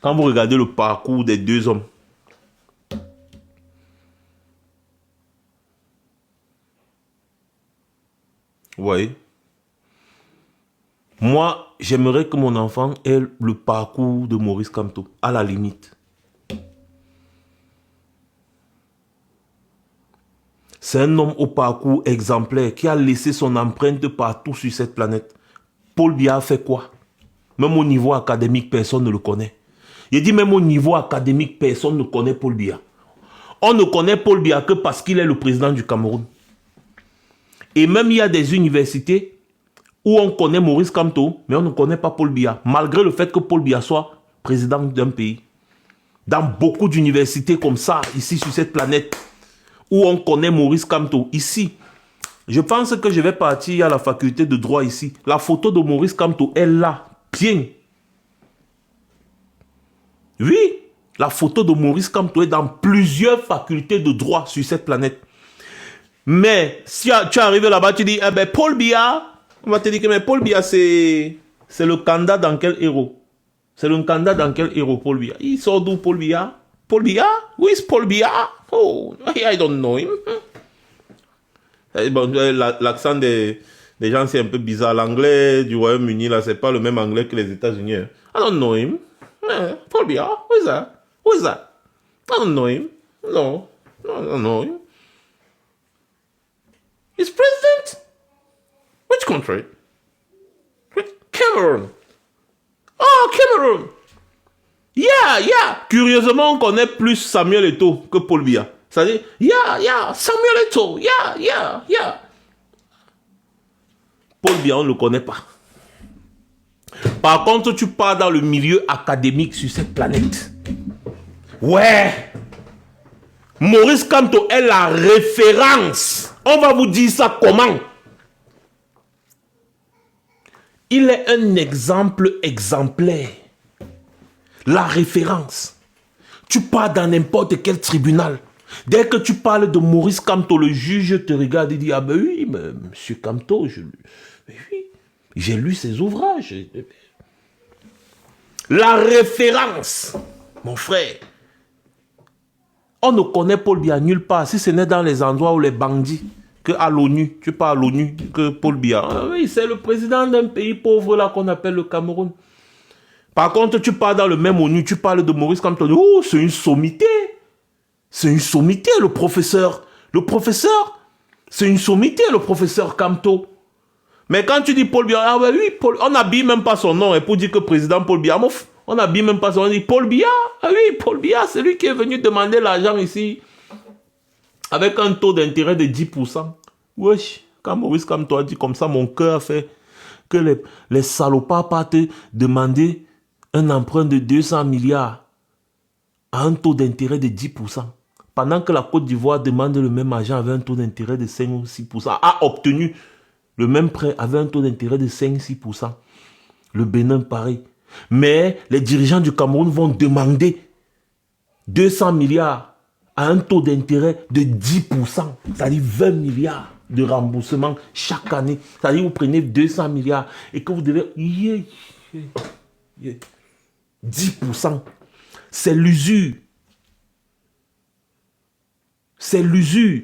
Quand vous regardez le parcours des deux hommes, vous voyez? Moi, j'aimerais que mon enfant ait le parcours de Maurice Kamto, à la limite. C'est un homme au parcours exemplaire qui a laissé son empreinte partout sur cette planète. Paul Biya a fait quoi? Même au niveau académique, personne ne le connaît. Il dit même au niveau académique, personne ne connaît Paul Biya. On ne connaît Paul Biya que parce qu'il est le président du Cameroun. Et même il y a des universités où on connaît Maurice Kamto, mais on ne connaît pas Paul Biya, malgré le fait que Paul Biya soit président d'un pays. Dans beaucoup d'universités comme ça, ici sur cette planète, où on connaît Maurice Kamto, ici, je pense que je vais partir à la faculté de droit ici. La photo de Maurice Kamto est là, bien. Oui, la photo de Maurice Kamto est dans plusieurs facultés de droit sur cette planète. Mais si tu arrives là-bas, tu dis, eh ben, Paul Biya, on va te dire que mais Paul Biya, c'est le candidat dans quel héros? C'est le candidat dans quel héros, Paul Biya? Il sort d'où, Paul Biya? Paul Biya? Who is Paul Biya? Oh, I don't know him. Bon, l'accent des gens, c'est un peu bizarre. L'anglais du Royaume-Uni, là, c'est pas le même anglais que les États-Unis. Hein. I don't know him. Paul Biya? Who is that? Who is that? I don't know him. No, I don't know him. He's president? Which country? Cameroon. Oh, Cameroon. Yeah. Curieusement, on connaît plus Samuel Eto'o que Paul Biya. C'est-à-dire, Samuel Eto'o. Yeah. Paul Biya, on ne le connaît pas. Par contre, tu pars dans le milieu académique sur cette planète. Ouais. Maurice Kamto est la référence. On va vous dire ça comment? Il est un exemple exemplaire. La référence. Tu pars dans n'importe quel tribunal. Dès que tu parles de Maurice Kamto, le juge te regarde et dit, ah ben oui, mais monsieur Kamto, j'ai lu ses ouvrages. La référence, mon frère. On ne connaît Paul Biya nulle part, si ce n'est dans les endroits où les bandits, que à l'ONU, tu parles à l'ONU, que Paul Biya. Ah oui, c'est le président d'un pays pauvre là qu'on appelle le Cameroun. Par contre, tu parles dans le même ONU, tu parles de Maurice Kamto. Oh, c'est une sommité. C'est une sommité, le professeur. Le professeur, c'est une sommité, le professeur Kamto. Mais quand tu dis Paul Biya, ah oui, Paul, on n'habille même pas son nom. Et pour dire que président Paul Biya, on n'habille même pas son nom. On dit Paul Biya. Ah oui, Paul Biya, c'est lui qui est venu demander l'argent ici. Avec un taux d'intérêt de 10%. Wesh, quand Maurice Kamto a dit comme ça, mon cœur a fait que les salopards partent te demander un emprunt de 200 milliards à un taux d'intérêt de 10%. Pendant que la Côte d'Ivoire demande le même argent avec un taux d'intérêt de 5 ou 6%, a obtenu le même prêt avec un taux d'intérêt de 5-6%. Le Bénin, pareil. Mais les dirigeants du Cameroun vont demander 200 milliards à un taux d'intérêt de 10%. C'est-à-dire 20 milliards de remboursement chaque année. C'est-à-dire vous prenez 200 milliards et que vous devez... 10%. C'est l'usure. C'est l'usure.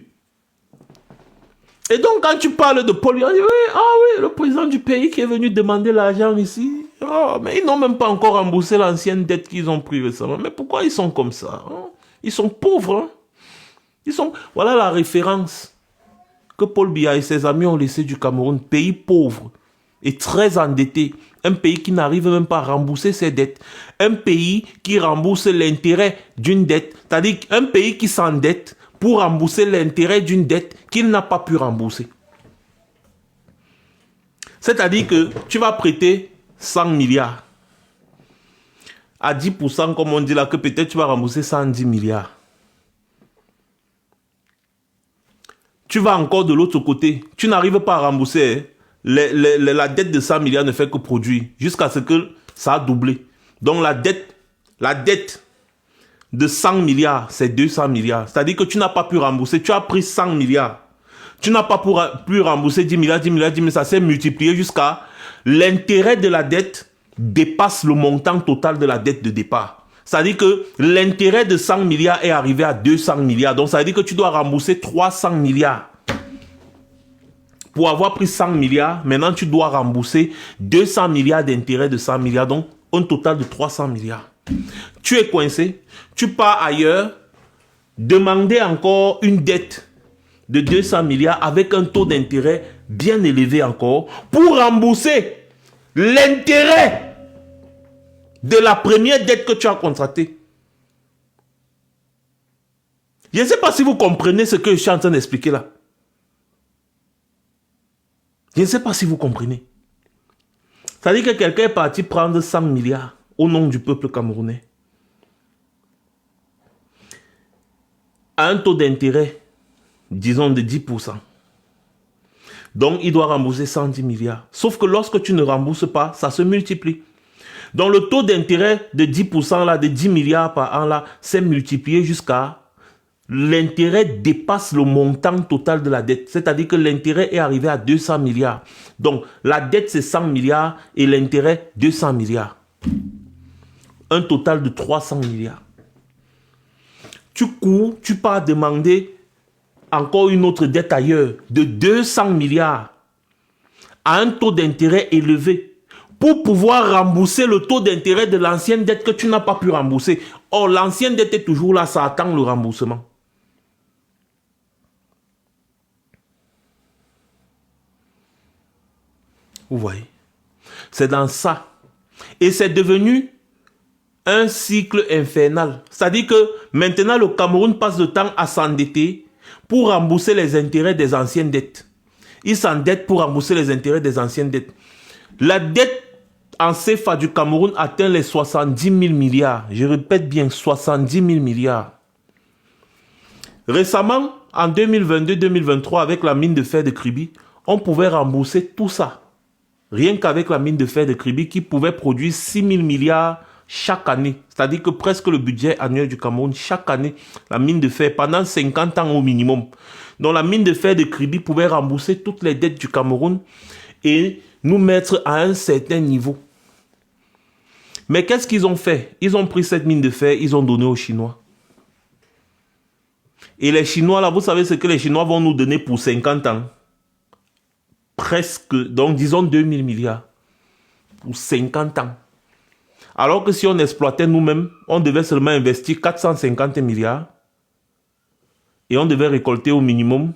Et donc, quand tu parles de Paul Biya, on dit, oui, le président du pays qui est venu demander l'argent ici. Oh, mais ils n'ont même pas encore remboursé l'ancienne dette qu'ils ont prise récemment. Mais pourquoi ils sont comme ça? Ils sont pauvres. Voilà la référence que Paul Biya et ses amis ont laissé du Cameroun. Pays pauvre et très endetté. Un pays qui n'arrive même pas à rembourser ses dettes. Un pays qui rembourse l'intérêt d'une dette. C'est-à-dire un pays qui s'endette pour rembourser l'intérêt d'une dette qu'il n'a pas pu rembourser. C'est-à-dire que tu vas prêter 100 milliards. À 10%, comme on dit là, que peut-être tu vas rembourser 110 milliards. tu vas encore de l'autre côté. Tu n'arrives pas à rembourser. Hein. La dette de 100 milliards ne fait que produire jusqu'à ce que ça a doublé. Donc la dette de 100 milliards, c'est 200 milliards. C'est-à-dire que tu n'as pas pu rembourser. Tu as pris 100 milliards. Tu n'as pas pu rembourser 10 milliards, 10 milliards, 10 milliards. Ça s'est multiplié jusqu'à l'intérêt de la dette dépasse le montant total de la dette de départ. C'est-à-dire que l'intérêt de 100 milliards est arrivé à 200 milliards. Donc ça veut dire que tu dois rembourser 300 milliards. Pour avoir pris 100 milliards, maintenant tu dois rembourser 200 milliards d'intérêts de 100 milliards. Donc un total de 300 milliards. Tu es coincé, tu pars ailleurs, demander encore une dette de 200 milliards avec un taux d'intérêt bien élevé encore pour rembourser l'intérêt de la première dette que tu as contractée. Je ne sais pas si vous comprenez ce que je suis en train d'expliquer là. Je ne sais pas si vous comprenez. Ça veut dire que quelqu'un est parti prendre 100 milliards au nom du peuple camerounais à un taux d'intérêt, disons, de 10%. Donc, il doit rembourser 110 milliards. Sauf que lorsque tu ne rembourses pas, ça se multiplie. Donc, le taux d'intérêt de 10% là, de 10 milliards par an là, s'est multiplié jusqu'à l'intérêt dépasse le montant total de la dette. C'est-à-dire que l'intérêt est arrivé à 200 milliards. Donc, la dette, c'est 100 milliards et l'intérêt, 200 milliards. Un total de 300 milliards. Tu cours, tu pars demander encore une autre dette ailleurs de 200 milliards à un taux d'intérêt élevé pour pouvoir rembourser le taux d'intérêt de l'ancienne dette que tu n'as pas pu rembourser. Or, l'ancienne dette est toujours là, ça attend le remboursement. Vous voyez? C'est dans ça. Et c'est devenu un cycle infernal. C'est-à-dire que maintenant, le Cameroun passe le temps à s'endetter pour rembourser les intérêts des anciennes dettes. Il s'endette pour rembourser les intérêts des anciennes dettes. La dette en CFA du Cameroun atteint les 70 000 milliards. Je répète bien, 70 000 milliards. Récemment, en 2022-2023, avec la mine de fer de Kribi, on pouvait rembourser tout ça. Rien qu'avec la mine de fer de Kribi qui pouvait produire 6 000 milliards chaque année. C'est-à-dire que presque le budget annuel du Cameroun, chaque année, la mine de fer, pendant 50 ans au minimum. Donc la mine de fer de Kribi pouvait rembourser toutes les dettes du Cameroun et nous mettre à un certain niveau. Mais qu'est-ce qu'ils ont fait? Ils ont pris cette mine de fer, ils ont donné aux Chinois. Et les Chinois, là, vous savez ce que les Chinois vont nous donner pour 50 ans? Presque, donc disons 2000 milliards pour 50 ans. Alors que si on exploitait nous-mêmes, on devait seulement investir 450 milliards et on devait récolter au minimum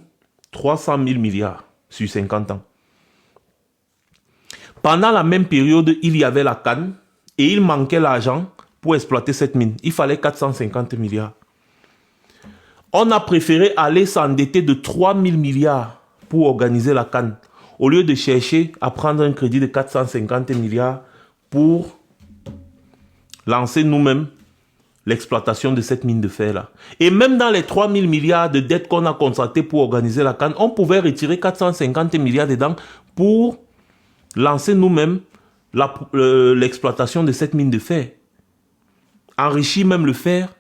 300 000 milliards sur 50 ans. Pendant la même période, il y avait la canne et il manquait l'argent pour exploiter cette mine. Il fallait 450 milliards. On a préféré aller s'endetter de 3 000 milliards pour organiser la canne, au lieu de chercher à prendre un crédit de 450 milliards pour lancer nous-mêmes l'exploitation de cette mine de fer-là. Et même dans les 3 000 milliards de dettes qu'on a contractées pour organiser la canne, on pouvait retirer 450 milliards dedans pour lancer nous-mêmes l'exploitation de cette mine de fer. Enrichir même le fer,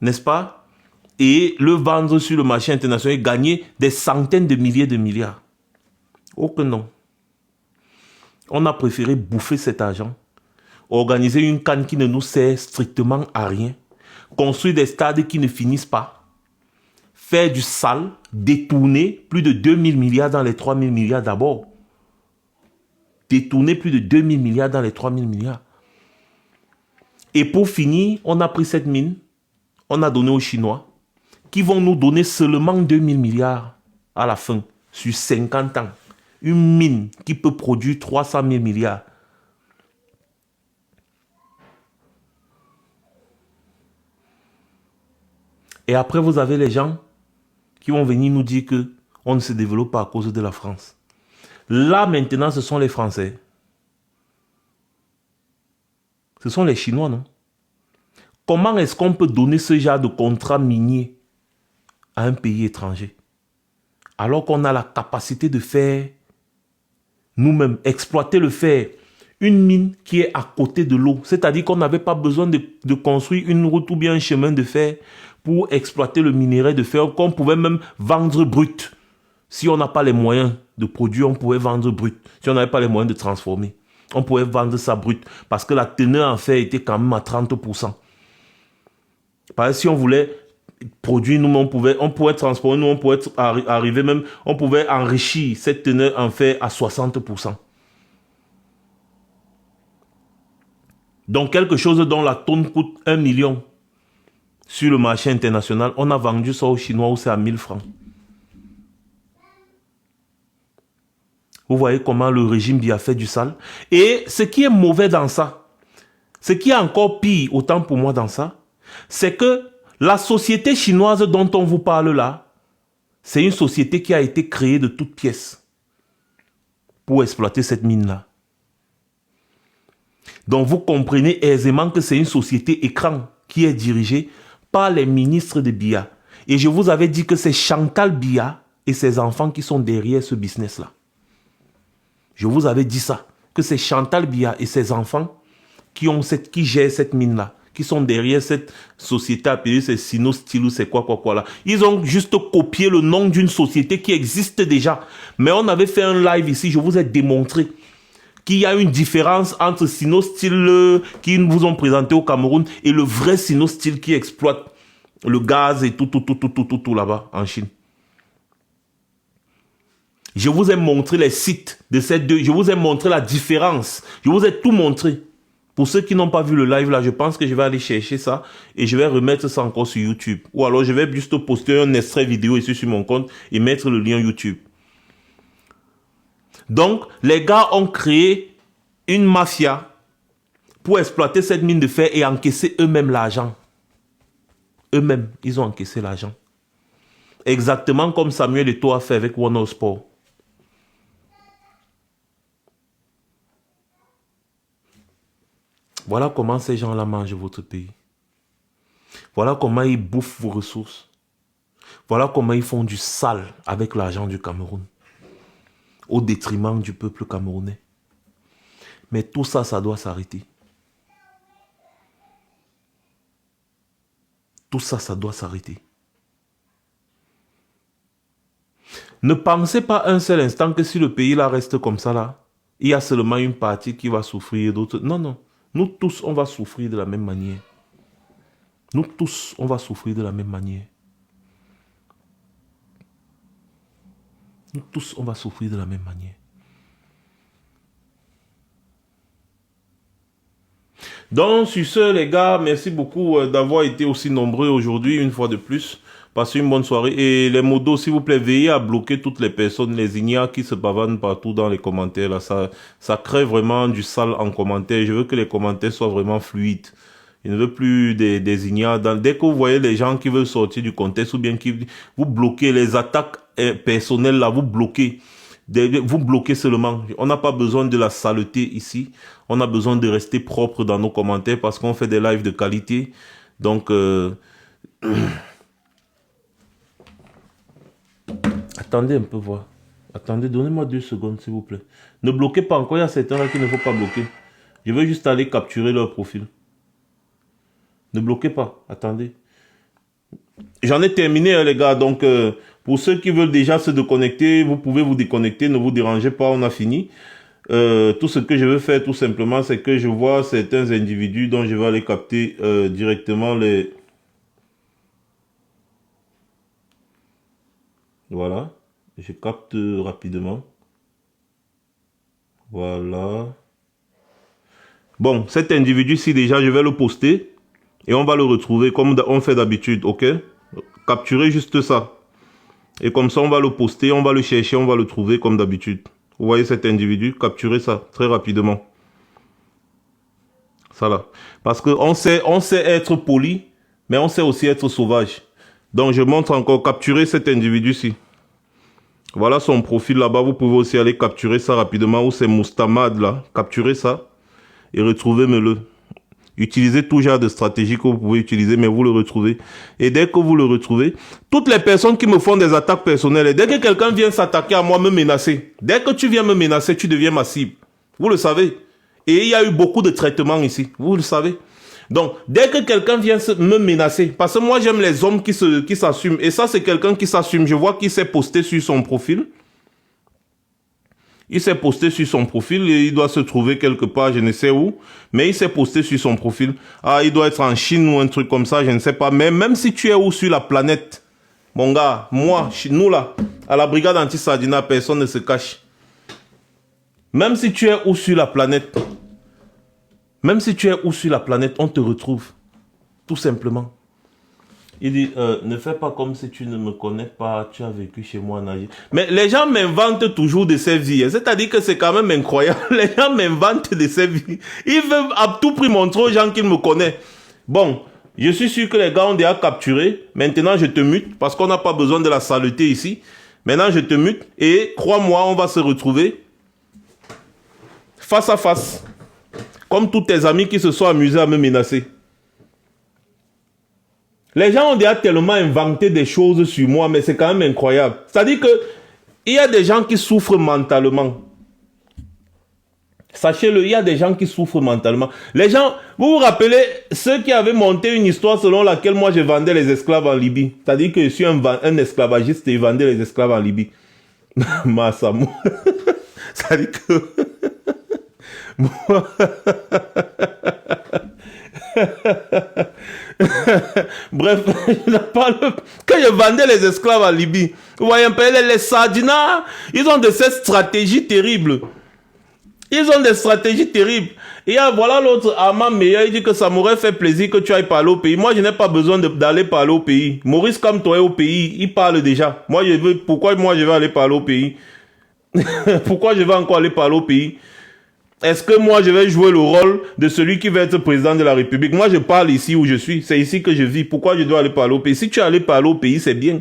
n'est-ce pas? Et le vendre sur le marché international et gagner des centaines de milliers de milliards. Oh que non. On a préféré bouffer cet argent, organiser une canne qui ne nous sert strictement à rien, construire des stades qui ne finissent pas, faire du sale, détourner plus de 2000 milliards dans les 3000 milliards d'abord. Détourner plus de 2000 milliards dans les 3000 milliards. Et pour finir, on a pris cette mine, on a donné aux Chinois, qui vont nous donner seulement 2000 milliards à la fin, sur 50 ans. Une mine qui peut produire 300 000 milliards. Et après, vous avez les gens qui vont venir nous dire qu'on ne se développe pas à cause de la France. Là, maintenant, ce sont les Français. Ce sont les Chinois, non? Comment est-ce qu'on peut donner ce genre de contrat minier à un pays étranger? Alors qu'on a la capacité de faire nous-mêmes, exploiter le fer. Une mine qui est à côté de l'eau. C'est-à-dire qu'on n'avait pas besoin de construire une route ou bien un chemin de fer pour exploiter le minerai de fer qu'on pouvait même vendre brut. Si on n'a pas les moyens de produire, on pouvait vendre brut. Si on n'avait pas les moyens de transformer, on pouvait vendre ça brut. Parce que la teneur en fer était quand même à 30%. Parce que si on voulait produire, nous, on pouvait transformer, nous, on pouvait arriver même, on pouvait enrichir cette teneur en fer à 60%. Donc quelque chose dont la tonne coûte 1 million sur le marché international, on a vendu ça aux Chinois où c'est à 1000 francs. Vous voyez comment le régime Biya fait du sale. Et ce qui est mauvais dans ça, ce qui est encore pire, autant pour moi dans ça, c'est que la société chinoise dont on vous parle là, c'est une société qui a été créée de toutes pièces pour exploiter cette mine-là. Donc vous comprenez aisément que c'est une société écran qui est dirigée par les ministres de Biya. Et je vous avais dit que c'est Chantal Biya et ses enfants qui sont derrière ce business-là. Je vous avais dit ça, que c'est Chantal Biya et ses enfants qui gèrent cette mine-là, qui sont derrière cette société appelée Sinosteel ou c'est quoi là. Ils ont juste copié le nom d'une société qui existe déjà. Mais on avait fait un live ici, je vous ai démontré qu'il y a une différence entre Sinosteel qui nous ont présenté au Cameroun et le vrai Sinosteel qui exploite le gaz et tout là-bas en Chine. Je vous ai montré les sites de ces deux. Je vous ai montré la différence. Je vous ai tout montré. Pour ceux qui n'ont pas vu le live là, je pense que je vais aller chercher ça et je vais remettre ça encore sur YouTube. Ou alors je vais juste poster un extrait vidéo ici sur mon compte et mettre le lien YouTube. Donc, les gars ont créé une mafia pour exploiter cette mine de fer et encaisser eux-mêmes l'argent. Eux-mêmes, ils ont encaissé l'argent. Exactement comme Samuel Eto'o a fait avec Warner Sport. Voilà comment ces gens-là mangent votre pays. Voilà comment ils bouffent vos ressources. Voilà comment ils font du sale avec l'argent du Cameroun. Au détriment du peuple camerounais. Mais tout ça, ça doit s'arrêter. Tout ça, ça doit s'arrêter. Ne pensez pas un seul instant que si le pays là reste comme ça là, il y a seulement une partie qui va souffrir, d'autres. Non, non. Nous tous, on va souffrir de la même manière. Nous tous, on va souffrir de la même manière. Nous tous, on va souffrir de la même manière. Donc, sur ce, les gars, merci beaucoup d'avoir été aussi nombreux aujourd'hui, une fois de plus. Passez une bonne soirée. Et les modos, s'il vous plaît, veillez à bloquer toutes les personnes, les ignares qui se pavanent partout dans les commentaires. Là, ça crée vraiment du sale en commentaire. Je veux que les commentaires soient vraiment fluides. Je ne veux plus des ignares. Dès que vous voyez les gens qui veulent sortir du contexte ou bien qui vous bloquez les attaques personnelles, là, vous bloquez. Vous bloquez seulement. On n'a pas besoin de la saleté ici. On a besoin de rester propre dans nos commentaires parce qu'on fait des lives de qualité. Donc, attendez un peu voir. Attendez, donnez-moi 2 secondes s'il vous plaît. Ne bloquez pas encore, il y a certains là qu'il ne faut pas bloquer. Je veux juste aller capturer leur profil. Ne bloquez pas, attendez. J'en ai terminé les gars, donc pour ceux qui veulent déjà se déconnecter, vous pouvez vous déconnecter, ne vous dérangez pas, on a fini. Tout ce que je veux faire tout simplement, c'est que je vois certains individus dont je vais aller capter directement les... Voilà, je capte rapidement. Voilà. Bon, cet individu-ci déjà, je vais le poster. Et on va le retrouver comme on fait d'habitude, ok? Capturez juste ça. Et comme ça, on va le poster, on va le chercher, on va le trouver comme d'habitude. Vous voyez cet individu? Capturez ça très rapidement. Ça là. Parce qu'on sait être poli, mais on sait aussi être sauvage. Donc, je montre encore, capturer cet individu-ci. Voilà son profil là-bas. Vous pouvez aussi aller capturer ça rapidement. Où c'est Moustamad là. Capturez ça. Et retrouvez-le. Utilisez tout genre de stratégie que vous pouvez utiliser, mais vous le retrouvez. Et dès que vous le retrouvez, toutes les personnes qui me font des attaques personnelles, et dès que quelqu'un vient s'attaquer à moi, me menacer, dès que tu viens me menacer, tu deviens ma cible. Vous le savez. Et il y a eu beaucoup de traitements ici. Vous le savez. Donc, dès que quelqu'un vient me menacer, parce que moi j'aime les hommes qui s'assument, et ça c'est quelqu'un qui s'assume, je vois qu'il s'est posté sur son profil. Il s'est posté sur son profil et il doit se trouver quelque part, je ne sais où. Mais il s'est posté sur son profil. Ah, il doit être en Chine ou un truc comme ça, je ne sais pas. Mais même si tu es où sur la planète, mon gars, moi, nous là, à la brigade anti-Sardina, personne ne se cache. Même si tu es où sur la planète, même si tu es où sur la planète, on te retrouve. Tout simplement. Il dit, ne fais pas comme si tu ne me connais pas, tu as vécu chez moi en Algérie. Mais les gens m'inventent toujours de ces vies. C'est-à-dire que c'est quand même incroyable. Les gens m'inventent de ces vies. Ils veulent à tout prix montrer aux gens qu'ils me connaissent. Bon, je suis sûr que les gars ont déjà capturé. Maintenant, je te mute parce qu'on n'a pas besoin de la saleté ici. Maintenant, je te mute et crois-moi, on va se retrouver face à face. Comme tous tes amis qui se sont amusés à me menacer. Les gens ont déjà tellement inventé des choses sur moi, mais c'est quand même incroyable. C'est-à-dire que il y a des gens qui souffrent mentalement. Sachez-le, il y a des gens qui souffrent mentalement. Les gens, vous vous rappelez, ceux qui avaient monté une histoire selon laquelle moi je vendais les esclaves en Libye. C'est-à-dire que je suis un esclavagiste et je vendais les esclaves en Libye. Massamou. C'est-à-dire que... Bref, quand je vendais les esclaves en Libye, vous voyez un peu, les Sardinas, ils ont de ces stratégies terribles. Ils ont des stratégies terribles. Et voilà l'autre Armand Meilleur, il dit que ça m'aurait fait plaisir que tu ailles parler au pays. Moi, je n'ai pas besoin d'aller parler au pays. Maurice Kamto est au pays, il parle déjà. Moi, pourquoi moi je vais aller parler au pays? Pourquoi je vais encore aller parler au pays? Est-ce que moi, je vais jouer le rôle de celui qui va être président de la République? Moi, je parle ici où je suis. C'est ici que je vis. Pourquoi je dois aller parler au pays? Si tu es allé parler au pays, c'est bien.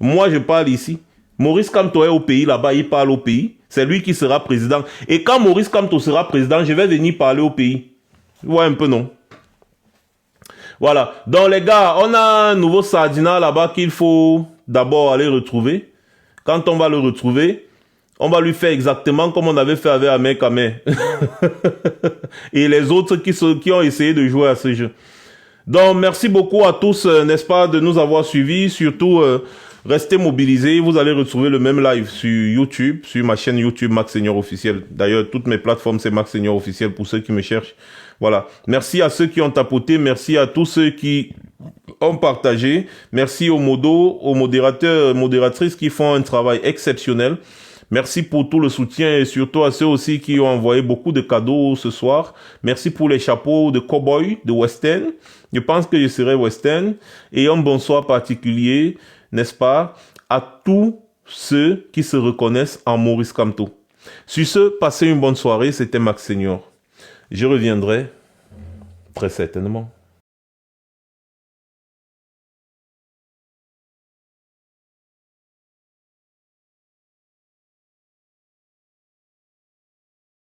Moi, je parle ici. Maurice Kamto est au pays, là-bas, il parle au pays. C'est lui qui sera président. Et quand Maurice Kamto sera président, je vais venir parler au pays. Vous voyez un peu, non? Voilà. Donc, les gars, on a un nouveau Sardina là-bas qu'il faut d'abord aller retrouver. Quand on va le retrouver... on va lui faire exactement comme on avait fait avec Ahmed Kameh. Et les autres qui ont essayé de jouer à ce jeu. Donc, merci beaucoup à tous, n'est-ce pas, de nous avoir suivis. Surtout, restez mobilisés. Vous allez retrouver le même live sur YouTube, sur ma chaîne YouTube Max Seigneur Officiel. D'ailleurs, toutes mes plateformes, c'est Max Seigneur Officiel pour ceux qui me cherchent. Voilà. Merci à ceux qui ont tapoté. Merci à tous ceux qui ont partagé. Merci aux modos, aux modérateurs, modératrices qui font un travail exceptionnel. Merci pour tout le soutien et surtout à ceux aussi qui ont envoyé beaucoup de cadeaux ce soir. Merci pour les chapeaux de cowboy, de Western. Je pense que je serai Western. Et un bonsoir particulier, n'est-ce pas, à tous ceux qui se reconnaissent en Maurice Kamto. Sur ce, passez une bonne soirée. C'était Max Seigneur. Je reviendrai très certainement.